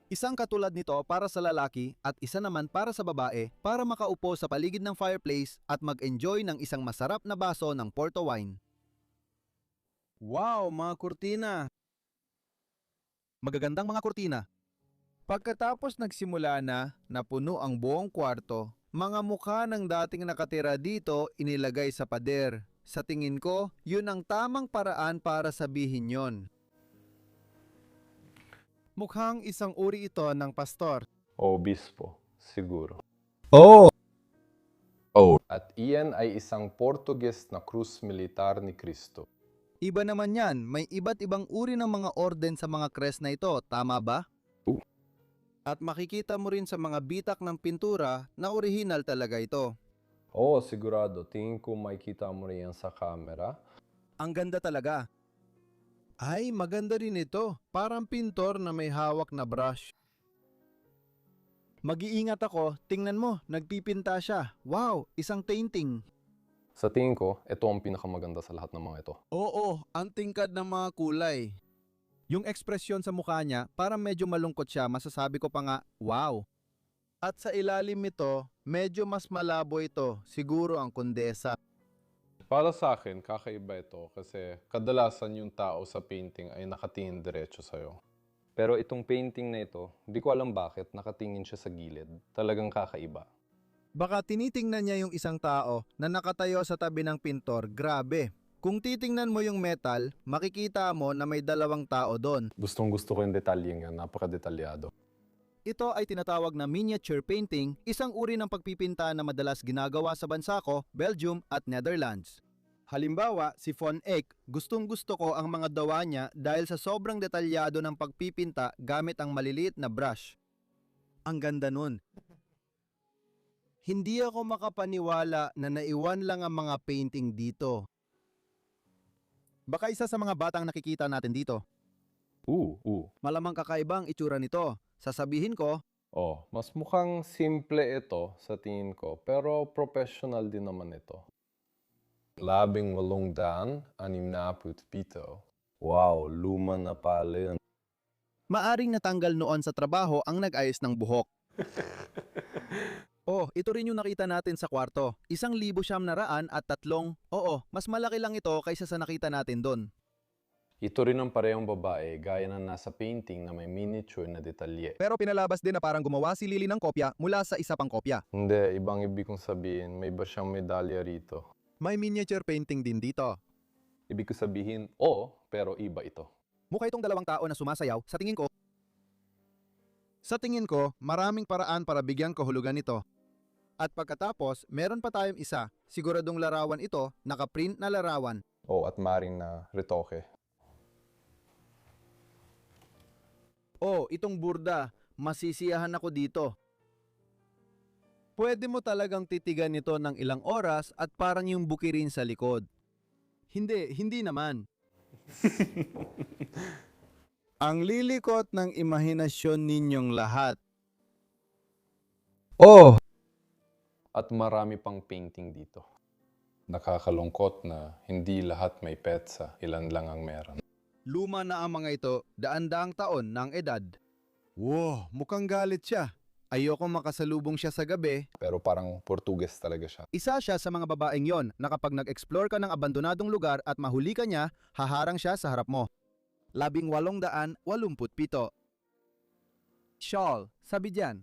Isang katulad nito para sa lalaki at isa naman para sa babae para makaupo sa paligid ng fireplace at mag-enjoy ng isang masarap na baso ng Porto wine. Wow, mga kurtina! Magagandang mga kurtina. Pagkatapos nagsimula na napuno ang buong kwarto, mga mukha ng dating nakatira dito inilagay sa pader. Sa tingin ko, yun ang tamang paraan para sabihin yon. Mukhang isang uri ito ng pastor. O obispo, siguro. Oh! Oh. At iyan ay isang Portuguese na krus militar ni Kristo. Iba naman yan, may iba't ibang uri ng mga orden sa mga crest na ito, tama ba? At makikita mo rin sa mga bitak ng pintura na orihinal talaga ito. Oo, sigurado. Tingin ko makikita mo rin yan sa camera. Ang ganda talaga. Ay, maganda rin ito. Parang pintor na may hawak na brush. Mag-iingat ako. Tingnan mo, nagpipinta siya. Wow, isang painting. Sa tingin ko, ito ang pinakamaganda sa lahat ng mga ito. Oo, ang tingkad ng mga kulay. Yung ekspresyon sa mukha niya, parang medyo malungkot siya. Masasabi ko pa nga, wow. At sa ilalim nito, medyo mas malabo ito. Siguro ang kondesa. Para sa akin, kakaiba ito kasi kadalasan yung tao sa painting ay nakatingin diretso sa'yo. Pero itong painting na ito, hindi ko alam bakit nakatingin siya sa gilid. Talagang kakaiba. Baka tinitingnan niya yung isang tao na nakatayo sa tabi ng pintor. Grabe. Kung titingnan mo yung metal, makikita mo na may dalawang tao doon. Gustong gusto ko yung detalyeng yan, napakadetalyado. Ito ay tinatawag na miniature painting, isang uri ng pagpipinta na madalas ginagawa sa bansa ko, Belgium at Netherlands. Halimbawa, si Von Eyck, gustong-gusto ko ang mga dawa niya dahil sa sobrang detalyado ng pagpipinta gamit ang maliliit na brush. Ang ganda nun. Hindi ako makapaniwala na naiwan lang ang mga painting dito. Baka isa sa mga batang nakikita natin dito. Malamang kakaiba ang itsura nito. Sasabihin ko, Oh, mas mukhang simple ito sa tingin ko, pero professional din naman ito. 1867. Wow, luma na pala yun. maaring natanggal noon sa trabaho ang nag-ayos ng buhok. Oh, ito rin yung nakita natin sa kwarto. 1,903. Oo, mas malaki lang ito kaysa sa nakita natin doon. Ito rin ang parehong babae, gaya na nasa painting na may miniature na detalye. Pero pinalabas din na parang gumawa si Lily ng kopya mula sa isa pang kopya. Hindi, ibang ibig kong sabihin, may iba siyang medalya rito. May miniature painting din dito. Ibig ko sabihin, oo, pero iba ito. Mukha itong dalawang tao na sumasayaw. Sa tingin ko, maraming paraan para bigyan kahulugan ito. At pagkatapos, meron pa tayong isa. Siguradong larawan ito, nakaprint na larawan. Oo, at maring na retoke. Oh, itong burda. Masisiyahan ako dito. Pwede mo talagang titigan ito ng ilang oras at parang yung bukirin sa likod. Hindi naman. Ang lilikot ng imahinasyon ninyong lahat. Oh, At marami pang painting dito. Nakakalungkot na hindi lahat may petsa, ilan lang ang meron. Luma na ang mga ito, daan-daang taon ng edad. Wow, mukhang galit siya. Ayoko makasalubong siya sa gabi. Pero parang Portuges talaga siya. Isa siya sa mga babaeng yon na kapag nag-explore ka ng abandonadong lugar at mahuli ka niya, haharang siya sa harap mo. 1887. Shawl, sabi diyan.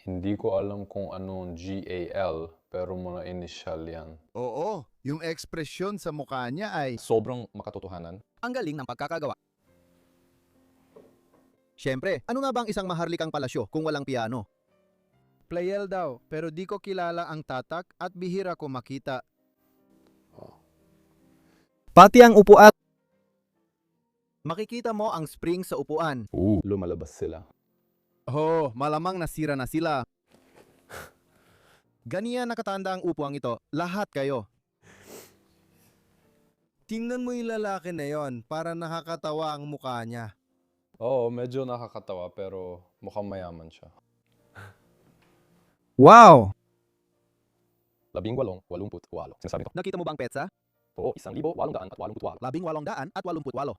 Hindi ko alam kung anong GAL, pero mga initial yan. Oo, yung ekspresyon sa mukha niya ay Sobrang makatotohanan. ang galing ng pagkakagawa. Siyempre, ano nga bang isang maharlikang palasyo kung walang piano? Playel daw, pero di ko kilala ang tatak at bihira ko makita. Pati ang upuan. Makikita mo ang spring sa upuan. Lumalabas sila. Oh, malamang nasira na sila. Ganiyan nakatanda ang upuang ito. Lahat kayo. Tingnan mo yung lalaki na yon, para nakakatawa ang mukha niya. Oo, medyo nakakatawa, pero mukhang mayaman siya. wow! 1888. Sinasabi ko. Nakita mo ba ang petsa? Oo, 1888. 1888.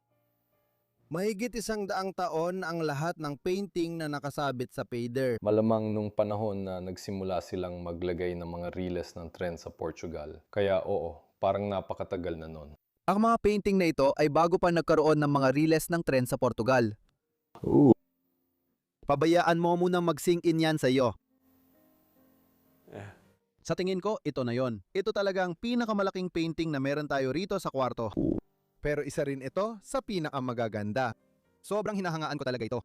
Mahigit 100 taon ang lahat ng painting na nakasabit sa pader. Malamang nung panahon na nagsimula silang maglagay ng mga riles ng tren sa Portugal. Kaya oo, parang napakatagal na nun. Ang mga painting na ito ay bago pa nagkaroon ng mga riles ng tren sa Portugal. Pabayaan mo munang mag-sink in yan sa iyo. Sa tingin ko, ito na yon. Ito talagang pinakamalaking painting na meron tayo rito sa kwarto. Pero isa rin ito sa pinakamagaganda. Sobrang hinahangaan ko talaga ito.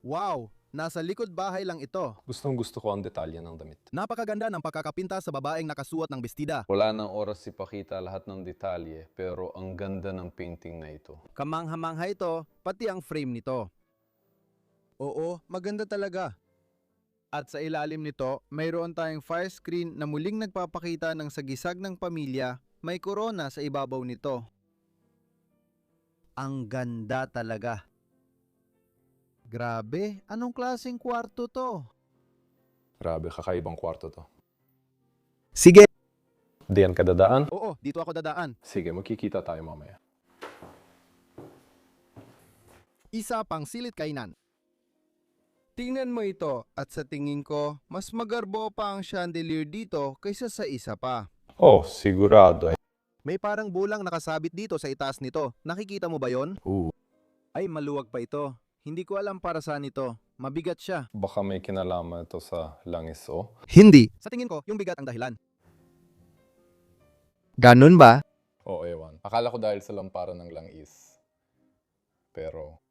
Wow! Nasa likod bahay lang ito. Gustong gusto ko ang detalye ng damit. Napakaganda ng pagkakapinta sa babaeng nakasuot ng bestida. Wala nang oras ipakita lahat ng detalye, pero ang ganda ng painting na ito. Kamangha-mangha ito, pati ang frame nito. Oo, maganda talaga. At sa ilalim nito, mayroon tayong fire screen na muling nagpapakita ng sagisag ng pamilya, may korona sa ibabaw nito. Ang ganda talaga. Grabe, anong klaseng kwarto to? Grabe, kakaibang kwarto to. Sige. Diyan ka dadaan? Oo, dito ako dadaan. Sige, magkikita tayo mamaya. Isa pang silid kainan. Tingnan mo ito at sa tingin ko, mas magarbo pa ang chandelier dito kaysa sa isa pa. Oh, sigurado. May parang bulang nakasabit dito sa itaas nito. Nakikita mo ba yon? Ay, maluwag pa ito. Hindi ko alam para saan ito. Mabigat siya. Baka may kinalaman ito sa langis, oh. Hindi. Sa tingin ko, yung bigat ang dahilan. Ganun ba? Oh, ewan. Akala ko dahil sa lamparan ng langis. Pero...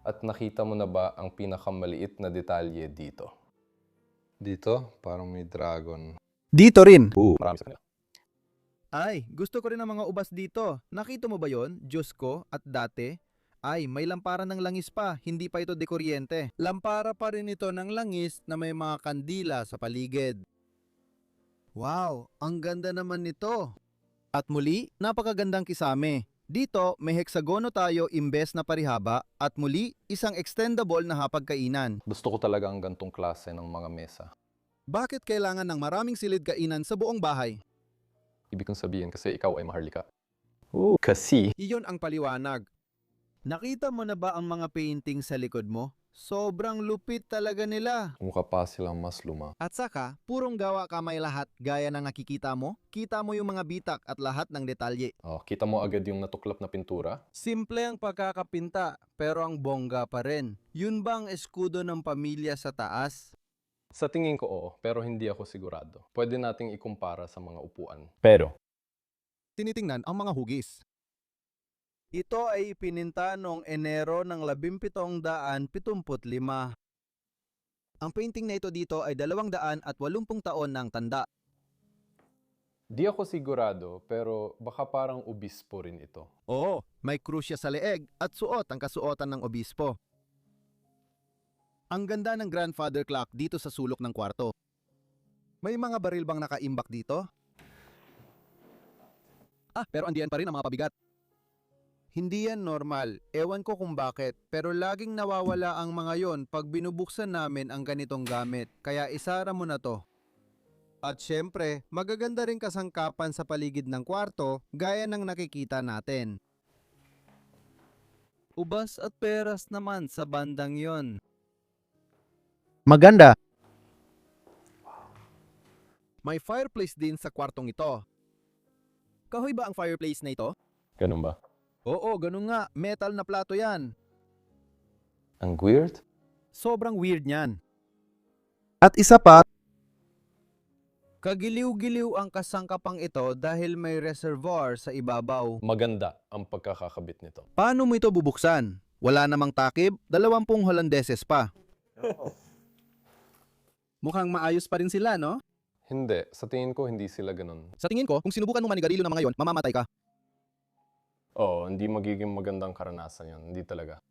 At nakita mo na ba ang pinakamaliit na detalye dito? Dito, parang may dragon. Dito rin. Marami sa kanila. Ay, gusto ko rin ang mga ubas dito. Nakita mo ba yon? Diyos ko, at dati? Ay, may lampara ng langis pa, hindi pa ito dekuryente. Lampara pa rin ito ng langis na may mga kandila sa paligid. Wow, ang ganda naman nito. At muli, napakagandang kisame. Dito, may heksagono tayo imbes na parihaba at muli, isang extendable na hapagkainan. Gusto ko talaga ang gantong klase ng mga mesa. Bakit kailangan ng maraming silid kainan sa buong bahay? Ibig kong sabihin kasi ikaw ay maharlika. Kasi... Iyon ang paliwanag. Nakita mo na ba ang mga painting sa likod mo? Sobrang lupit talaga nila. Mukha pa silang mas luma. At saka, purong gawa kamay lahat gaya ng nakikita mo. Kita mo yung mga bitak at lahat ng detalye. Oh, kita mo agad yung natuklap na pintura? Simple ang pagkakapinta, pero ang bongga pa rin. Yun ba ang eskudo ng pamilya sa taas? Sa tingin ko oo, pero hindi ako sigurado. Pwede nating ikumpara sa mga upuan. Pero? Tinitingnan ang mga hugis. Ito ay ipininta noong Enero ng 1775. Ang painting na ito dito ay 280 taon ng tanda. Di ako sigurado, pero baka parang obispo rin ito. Oo, may krus siya sa leeg at suot ang kasuotan ng obispo. Ang ganda ng grandfather clock dito sa sulok ng kwarto. May mga baril bang nakaimbak dito? Pero andiyan pa rin ang mga pabigat. Hindi yan normal. Ewan ko kung bakit, pero laging nawawala ang mga yon pag binubuksan namin ang ganitong gamit. Kaya isara mo na to. At syempre, magaganda rin kasangkapan sa paligid ng kwarto gaya ng nakikita natin. Ubas at peras naman sa bandang yon. Maganda. May fireplace din sa kwartong ito. Kahoy ba ang fireplace na ito? Ganun ba? Oo, ganun nga. Metal na plato yan. Ang weird? Sobrang weird niyan. At isa pa, kagiliw-giliw ang kasangkapang ito dahil may reservoir sa ibabaw. Maganda ang pagkakakabit nito. Paano mo ito bubuksan? Wala namang takip, 20 Holandeses pa. Mukhang maayos pa rin sila, no? Hindi. Sa tingin ko, hindi sila ganun. Sa tingin ko, kung sinubukan mo manigarilyo ng mga yon, mamamatay ka. Oo, hindi magiging magandang karanasan yan. Hindi talaga.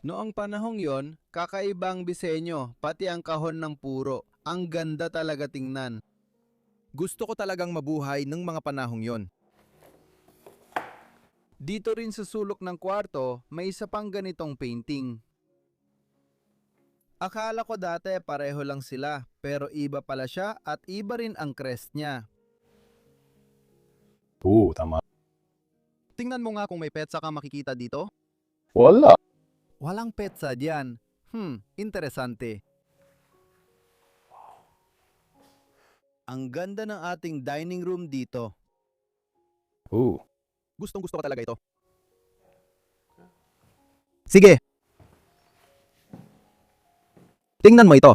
Noong panahong yon, kakaibang disenyo, pati ang kahon ng puro. Ang ganda talaga tingnan. Gusto ko talagang mabuhay ng mga panahong yon. Dito rin sa sulok ng kwarto, may isa pang ganitong painting. Akala ko dati pareho lang sila, pero iba pala siya at iba rin ang crest niya. Tama. Tingnan mo nga kung may petsa kang makikita dito. Wala. Walang petsa diyan. Interesante. Ang ganda ng ating dining room dito. Gustong-gusto ko talaga ito. Sige. Tingnan mo ito.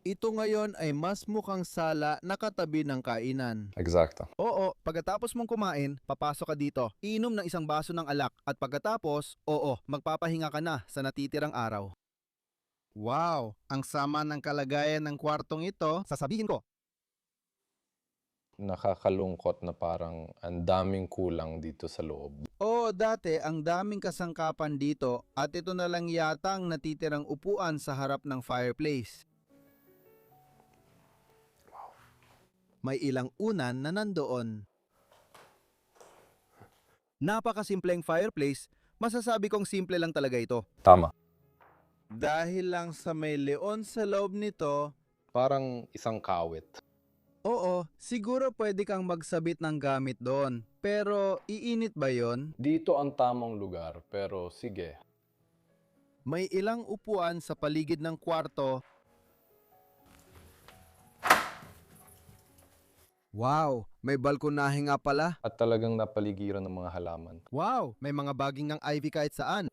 Ito ngayon ay mas mukhang sala na katabi ng kainan. Eksakto. Oo, pagkatapos mong kumain, papasok ka dito, inom ng isang baso ng alak at pagkatapos, magpapahinga ka na sa natitirang araw. Wow, ang sama ng kalagayan ng kwartong ito, sasabihin ko. Nakakalungkot na parang ang daming kulang dito sa loob. Oo, dati ang daming kasangkapan dito at ito na lang yata ang natitirang upuan sa harap ng fireplace. May ilang unan na nandoon. Napakasimpleng fireplace, masasabi kong simple lang talaga ito. Tama. Dahil lang sa may leon sa loob nito, Parang isang kawit. oo, siguro pwede kang magsabit ng gamit doon. Pero iinit ba yon? Dito ang tamang lugar, pero sige. May ilang upuan sa paligid ng kwarto. Wow, may balkonahe nga pala. At talagang napaligiran ng mga halaman. Wow, may mga baging ng ivy kahit saan.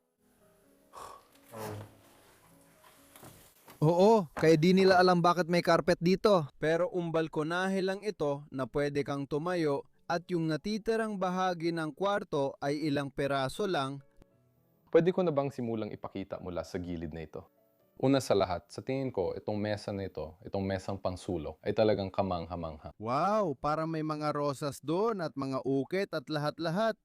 Oo, kaya di nila alam bakit may carpet dito. Pero balkonahe lang ito na pwede kang tumayo at yung natitirang bahagi ng kwarto ay ilang peraso lang. Pwede ko na bang simulang ipakita mula sa gilid na ito? Una sa lahat, sa tingin ko, itong mesa na ito, itong mesang pangsulok, ay talagang kamangha-mangha. Wow, parang may mga rosas doon at mga ukit at lahat-lahat.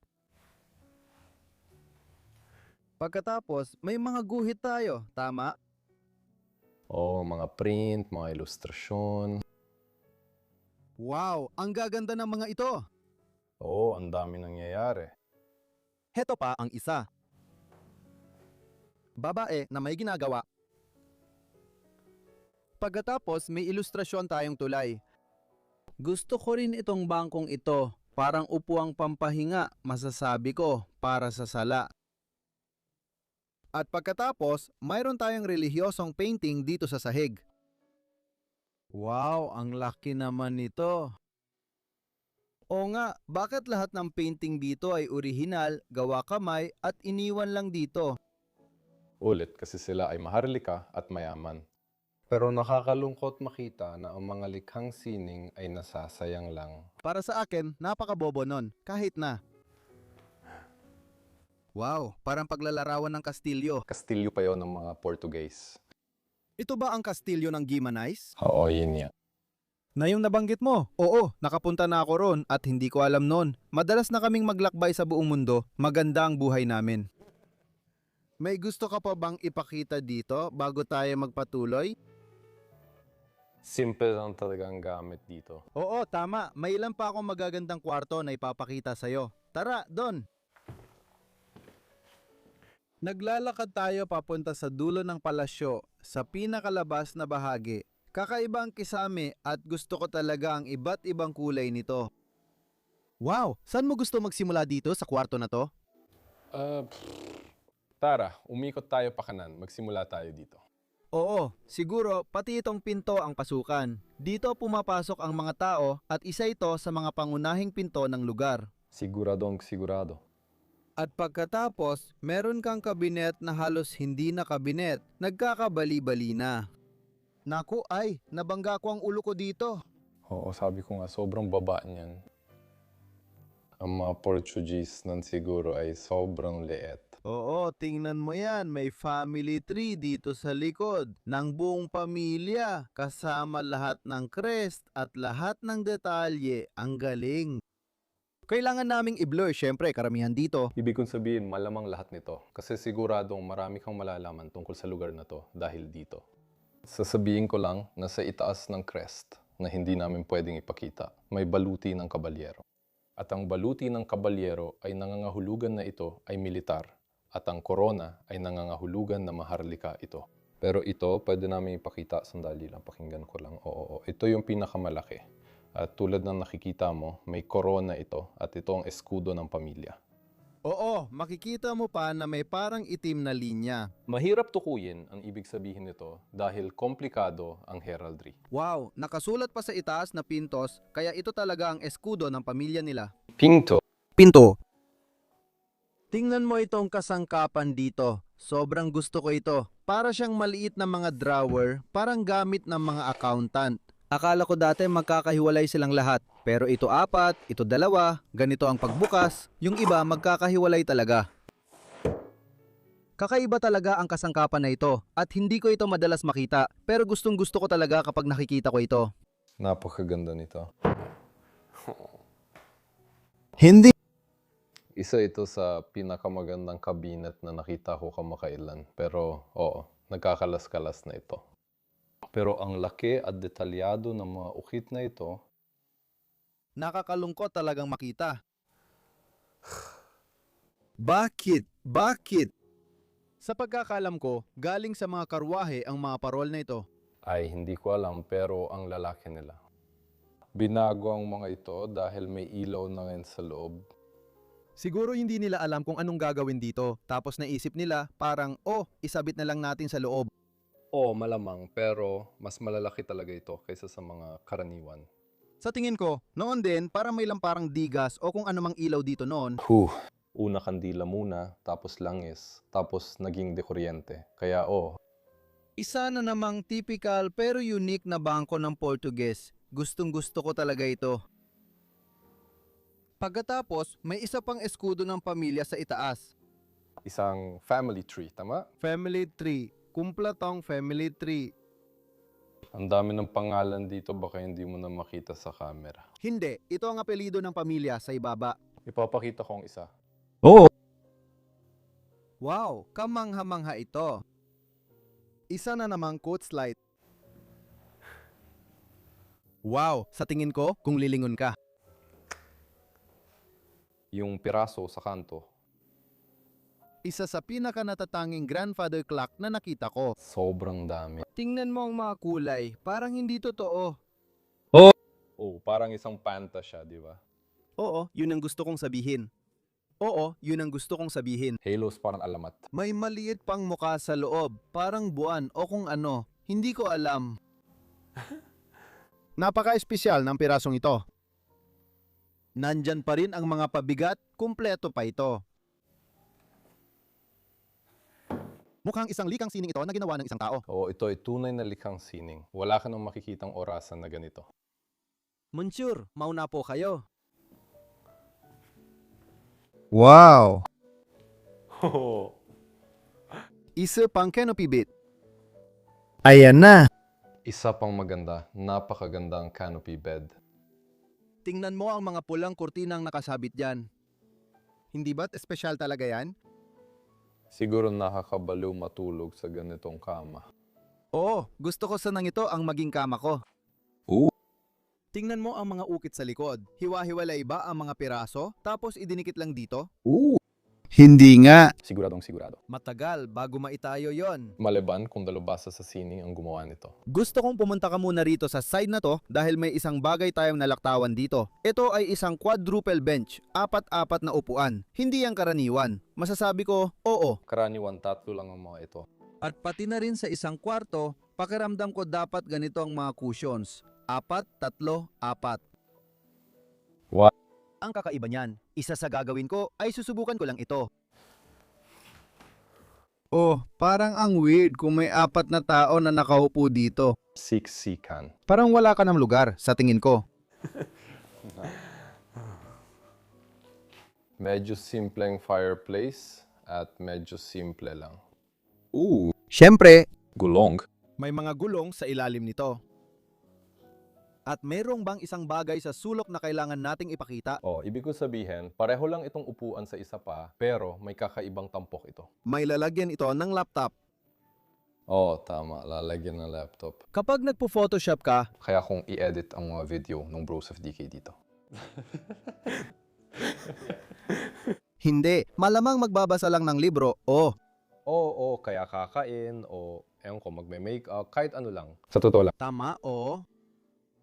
Pagkatapos, may mga guhit tayo, tama? Oo, mga print, mga ilustrasyon. Wow, ang gaganda ng mga ito. Oo, ang dami nangyayari. Heto pa ang isa. Babae na may ginagawa. Pagkatapos, may ilustrasyon tayong tulay. Gusto ko rin itong bangkong ito. Parang upuang pampahinga, masasabi ko, para sa sala. At pagkatapos, mayroon tayong relihiyosong painting dito sa sahig. Wow, ang laki naman nito. O nga, bakit lahat ng painting dito ay orihinal, gawa kamay at iniwan lang dito? Ulit, kasi sila ay maharlika at mayaman. Pero nakakalungkot makita na ang mga likhang sining ay nasasayang lang. Para sa akin, napakabobo nun, kahit na. Wow, parang paglalarawan ng kastilyo. Kastilyo pa yon ng mga Portuguese. Ito ba ang kastilyo ng Gimanais? Oo, yun yan. Na yung nabanggit mo? Oo, nakapunta na ako ron at hindi ko alam noon. Madalas na kaming maglakbay sa buong mundo. Maganda ang buhay namin. May gusto ka pa bang ipakita dito bago tayo magpatuloy? Simple lang talaga ang gamit dito. Oo, tama. May ilan pa akong magagandang kwarto na ipapakita sa'yo. Tara, Don! Naglalakad tayo papunta sa dulo ng palasyo, sa pinakalabas na bahagi. Kakaiba ang kisame at gusto ko talaga ang iba't ibang kulay nito. Wow! Saan mo gusto magsimula dito sa kwarto na to? Tara, umikot tayo pa kanan. Magsimula tayo dito. Oo, siguro pati itong pinto ang pasukan. Dito pumapasok ang mga tao at isa ito sa mga pangunahing pinto ng lugar. Siguradong sigurado. At pagkatapos, meron kang kabinet na halos hindi na kabinet. Nagkakabali-bali na. Naku ay, nabangga ko ang ulo ko dito. Oo, sabi ko nga, sobrang baba niyan. Ang mga Portuguese nan siguro ay sobrang liit. Oo, tingnan mo yan, may family tree dito sa likod ng buong pamilya, kasama lahat ng crest at lahat ng detalye. Ang galing. Kailangan naming i-blur, syempre, karamihan dito. Ibig kong sabihin, malamang lahat nito. Kasi siguradong marami kang malalaman tungkol sa lugar na to dahil dito. Sasabihin ko lang na sa itaas ng crest na hindi namin pwedeng ipakita, may baluti ng kabalyero. At ang baluti ng kabalyero ay nangangahulugan na ito ay militar. At ang korona ay nangangahulugan na maharlika ito. Pero ito, pwede namin ipakita. Sandali lang, pakinggan ko lang. Oo. Ito yung pinakamalaki. At tulad ng nakikita mo, may korona ito at ito ang eskudo ng pamilya. Oo, makikita mo pa na may parang itim na linya. Mahirap tukuyin ang ibig sabihin nito dahil komplikado ang heraldry. Wow, nakasulat pa sa itaas na pintos, kaya ito talaga ang eskudo ng pamilya nila. Pinto. Pinto. Tingnan mo itong kasangkapan dito. Sobrang gusto ko ito. Para siyang maliit na mga drawer, parang gamit ng mga accountant. Akala ko dati magkakahiwalay silang lahat. Pero ito 4, ito 2, ganito ang pagbukas. Yung iba magkakahiwalay talaga. Kakaiba talaga ang kasangkapan na ito at hindi ko ito madalas makita. Pero gustong gusto ko talaga kapag nakikita ko ito. Napakaganda nito. Hindi. Isa ito sa pinakamagandang cabinet na nakita ko kamakailan. Pero oo, nagkakalas-kalas na ito. Pero ang laki at detalyado ng mga ukit na ito, Nakakalungkot talagang makita. Bakit? Bakit? Sa pagkakalam ko, galing sa mga karwahe ang mga parol na ito. ay hindi ko alam pero ang lalaki nila. Binago ang mga ito dahil may ilaw na ngayon sa loob. Siguro hindi nila alam kung anong gagawin dito. Tapos naisip nila parang, oh, isabit na lang natin sa loob. Oo, malamang pero mas malalaki talaga ito kaysa sa mga karaniwan. Sa tingin ko, noon din parang may lamparang digas o kung anumang ilaw dito noon. Una kandila muna, tapos langis, tapos naging dekuryente. Kaya Isa na namang typical pero unique na bangko ng Portuguese. Gustong gusto ko talaga ito. Pagkatapos, may isa pang eskudo ng pamilya sa itaas. isang family tree, tama? Family tree. Kumpletong family tree. Ang dami ng pangalan dito, baka hindi mo na makita sa camera. Hindi, ito ang apelido ng pamilya sa ibaba. Ipapakita ko ang isa. Oo. Wow, kamangha-mangha ito. Isa na namang quotes light. Wow, sa tingin ko, kung lilingon ka. Yung piraso sa kanto, Isa sa pinakanatatanging grandfather clock na nakita ko. sobrang dami. Tingnan mo ang mga kulay, parang hindi totoo. Oh, parang isang panta siya, di ba? Oo, yun ang gusto kong sabihin. Oo, yun ang gusto kong sabihin. Halos parang alamat. May maliit pang muka sa loob, parang buwan o kung ano, hindi ko alam. Napaka-espesyal ng pirasong ito. Nandyan pa rin ang mga pabigat, kumpleto pa ito. Mukhang isang likang sining ito na ginawa ng isang tao. Oo, ito ay tunay na likhang sining. Wala ka nang makikitang orasan na ganito. Monsieur, mauna po kayo. Wow. Isa pang canopy bit. Ayan na. Isa pang maganda, napakaganda ang canopy bed. Tingnan mo ang mga pulang kurtinang nakasabit dyan. Hindi ba't espesyal talaga yan? Siguro nakakabaliw matulog sa ganitong kama. Oo, gusto ko sanang ito ang maging kama ko. Oo. Tingnan mo ang mga ukit sa likod. Hiwa-hiwalay ba ang mga piraso tapos idinikit lang dito? Hindi nga. Siguradong sigurado. Matagal bago maitayo yon. Maliban kung dalubhasa sa sining ang gumawa nito. Gusto kong pumunta ka muna rito sa side na to dahil may isang bagay tayong nalaktawan dito. Ito ay isang quadruple bench, 4-4 na upuan. Hindi yan karaniwan. Masasabi ko, oo. Karaniwan, 3 lang ang mga ito. At pati na rin sa isang kwarto, pakiramdam ko dapat ganito ang mga cushions. 4, 3, 4. What? Ang kakaiba niyan, isa sa gagawin ko ay susubukan ko lang ito. Oh, parang ang weird kung may 4 na tao na nakaupo dito. Siksikan. Parang wala ka ng lugar, sa tingin ko. Medyo simpleng fireplace at medyo simple lang. Siyempre, Gulong. may mga gulong sa ilalim nito. At mayroong bang isang bagay sa sulok na kailangan nating ipakita? Ibig ko sabihin, pareho lang itong upuan sa isa pa, pero may kakaibang tampok ito. May lalagyan ito ng laptop. Tama. Lalagyan ng laptop. Kapag nagpo-photoshop ka, Kaya kung i-edit ang mga video ng Bros of DK dito. hindi. Malamang magbabasa lang ng libro. Kaya kakain, ewan ko, magme-makeup, kahit ano lang. Sa totoo lang. Tama, oo.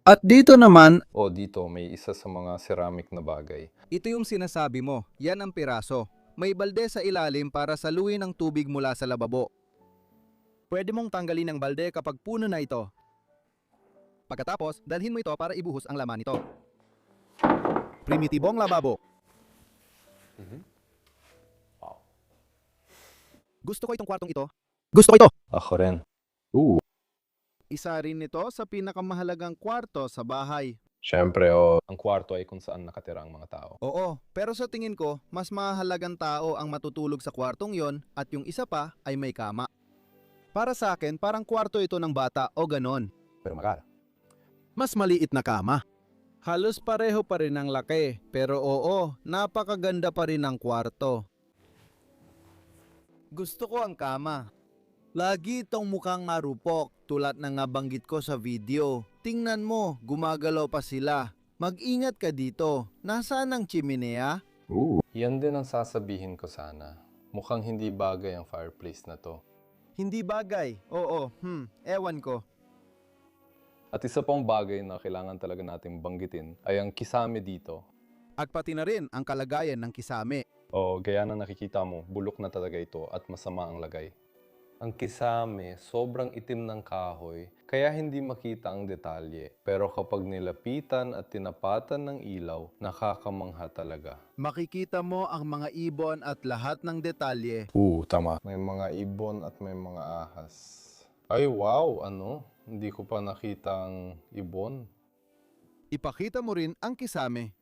At dito naman, Dito may isa sa mga ceramic na bagay. Ito yung sinasabi mo. Yan ang piraso. May balde sa ilalim para saluin ang tubig mula sa lababo. Pwede mong tanggalin ang balde kapag puno na ito. Pagkatapos, dalhin mo ito para ibuhos ang laman nito. Primitibong lababo. Wow. Gusto ko itong kwartong ito. Gusto ko ito! Ako rin. Isa rin ito sa pinakamahalagang kwarto sa bahay. Siyempre, ang kwarto ay kung saan nakatira ang mga tao. Oo, pero sa tingin ko, mas mahalagang tao ang matutulog sa kwartong yon at yung isa pa ay may kama. Para sa akin, parang kwarto ito ng bata o ganon. Pero magkano? Mas maliit na kama. Halos pareho pa rin ang laki, pero oo, napakaganda pa rin ang kwarto. Gusto ko ang kama. Lagi itong mukhang marupok tulad ng nabanggit ko sa video. Tingnan mo, gumagalaw pa sila. Mag-ingat ka dito. Nasaan ang chimenea? Yan din ang sasabihin ko sana. Mukhang hindi bagay ang fireplace na to. Hindi bagay. Oo, ewan ko. At isa pang bagay na kailangan talaga nating banggitin ay ang kisame dito. At pati na rin ang kalagayan ng kisame. O gaya na nakikita mo, bulok na talaga ito at masama ang lagay. Ang kisame, sobrang itim ng kahoy, kaya hindi makita ang detalye. Pero kapag nilapitan at tinapatan ng ilaw, nakakamangha talaga. Makikita mo ang mga ibon at lahat ng detalye. Tama. May mga ibon at may mga ahas. Ay wow, Hindi ko pa nakita ang ibon. Ipakita mo rin ang kisame.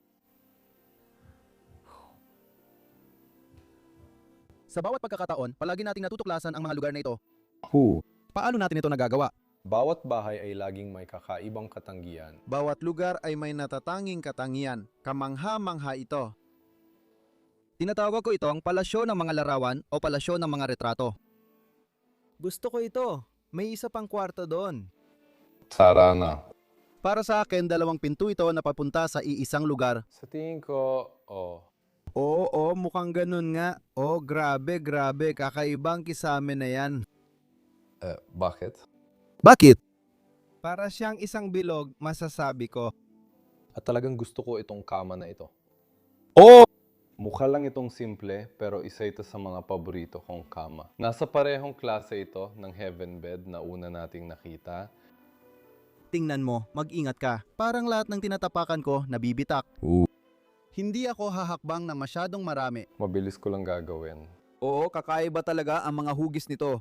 Sa bawat pagkakataon, palagi nating natutuklasan ang mga lugar na ito. Paano natin ito nagagawa? Bawat bahay ay laging may kakaibang katanggihan. Bawat lugar ay may natatanging katangian. Kamangha-mangha ito. Tinatawag ko itong palasyo ng mga larawan o palasyo ng mga retrato. Gusto ko ito. May isa pang kwarto doon. Sara na. Para sa akin, 2 pinto ito na papunta sa iisang lugar. Sa tingin ko, Oo, mukhang ganun nga. Oh, grabe. Kakaibang kisame na yan. bakit? Bakit? Para siyang isang bilog, masasabi ko. At talagang gusto ko itong kama na ito. Oh! Mukha lang itong simple, pero isa ito sa mga paborito kong kama. Nasa parehong klase ito ng heaven bed na una nating nakita. Tingnan mo, mag-ingat ka. Parang lahat ng tinatapakan ko nabibitak. Hindi ako hahakbang na masyadong marami. Mabilis ko lang gagawin. Oo, kakaiba talaga ang mga hugis nito.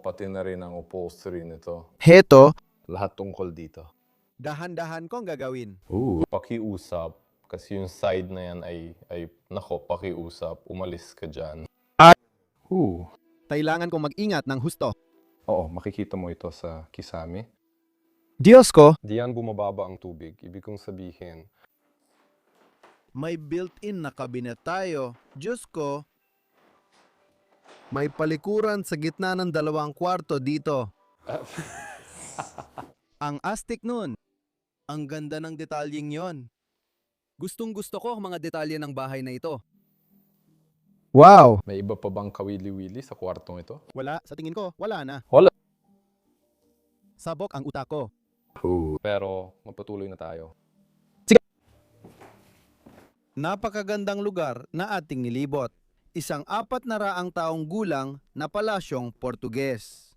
Pati na rin ang upholstery nito. Heto, Lahat tungkol dito. dahan-dahan kong gagawin. Pakiusap. Kasi yung side na yan ay pakiusap. Umalis ka dyan. Kailangan kong mag-ingat ng husto. Oo, makikita mo ito sa kisame. Diyos ko, Diyan bumababa ang tubig. Ibig kong sabihin, may built-in na kabinet tayo. Diyos ko, may palikuran sa gitna ng 2 kwarto dito. Ang astig nun. Ang ganda ng detalyeng yon. Gustong-gusto ko ang mga detalye ng bahay na ito. Wow! may iba pa bang kawili-wili sa kwartong ito? Wala, sa tingin ko, wala na. Wala. Sabok ang utak ko. Pero magpatuloy na tayo. Napakagandang lugar na ating nilibot. Isang 400 taong gulang na palasyong Portuges.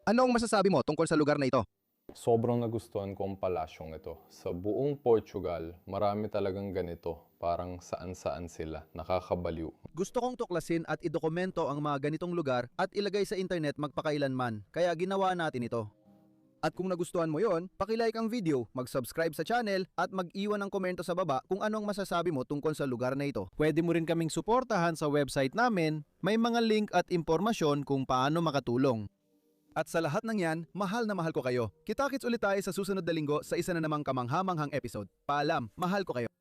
Ano ang masasabi mo tungkol sa lugar na ito? Sobrang nagustuhan ko ang palasyong ito. Sa buong Portugal, marami talagang ganito. Parang saan-saan sila. Nakakabaliw. Gusto kong tuklasin at idokumento ang mga ganitong lugar at ilagay sa internet magpakailanman. Kaya ginawa natin ito. At kung nagustuhan mo yon, pakilike ang video, mag-subscribe sa channel at mag-iwan ng komento sa baba kung anong masasabi mo tungkol sa lugar na ito. Pwede mo rin kaming suportahan sa website namin. May mga link at impormasyon kung paano makatulong. At sa lahat ng yan, mahal na mahal ko kayo. Kita-kits ulit tayo sa susunod na linggo sa isa na namang kamangha-manghang episode. Paalam, mahal ko kayo.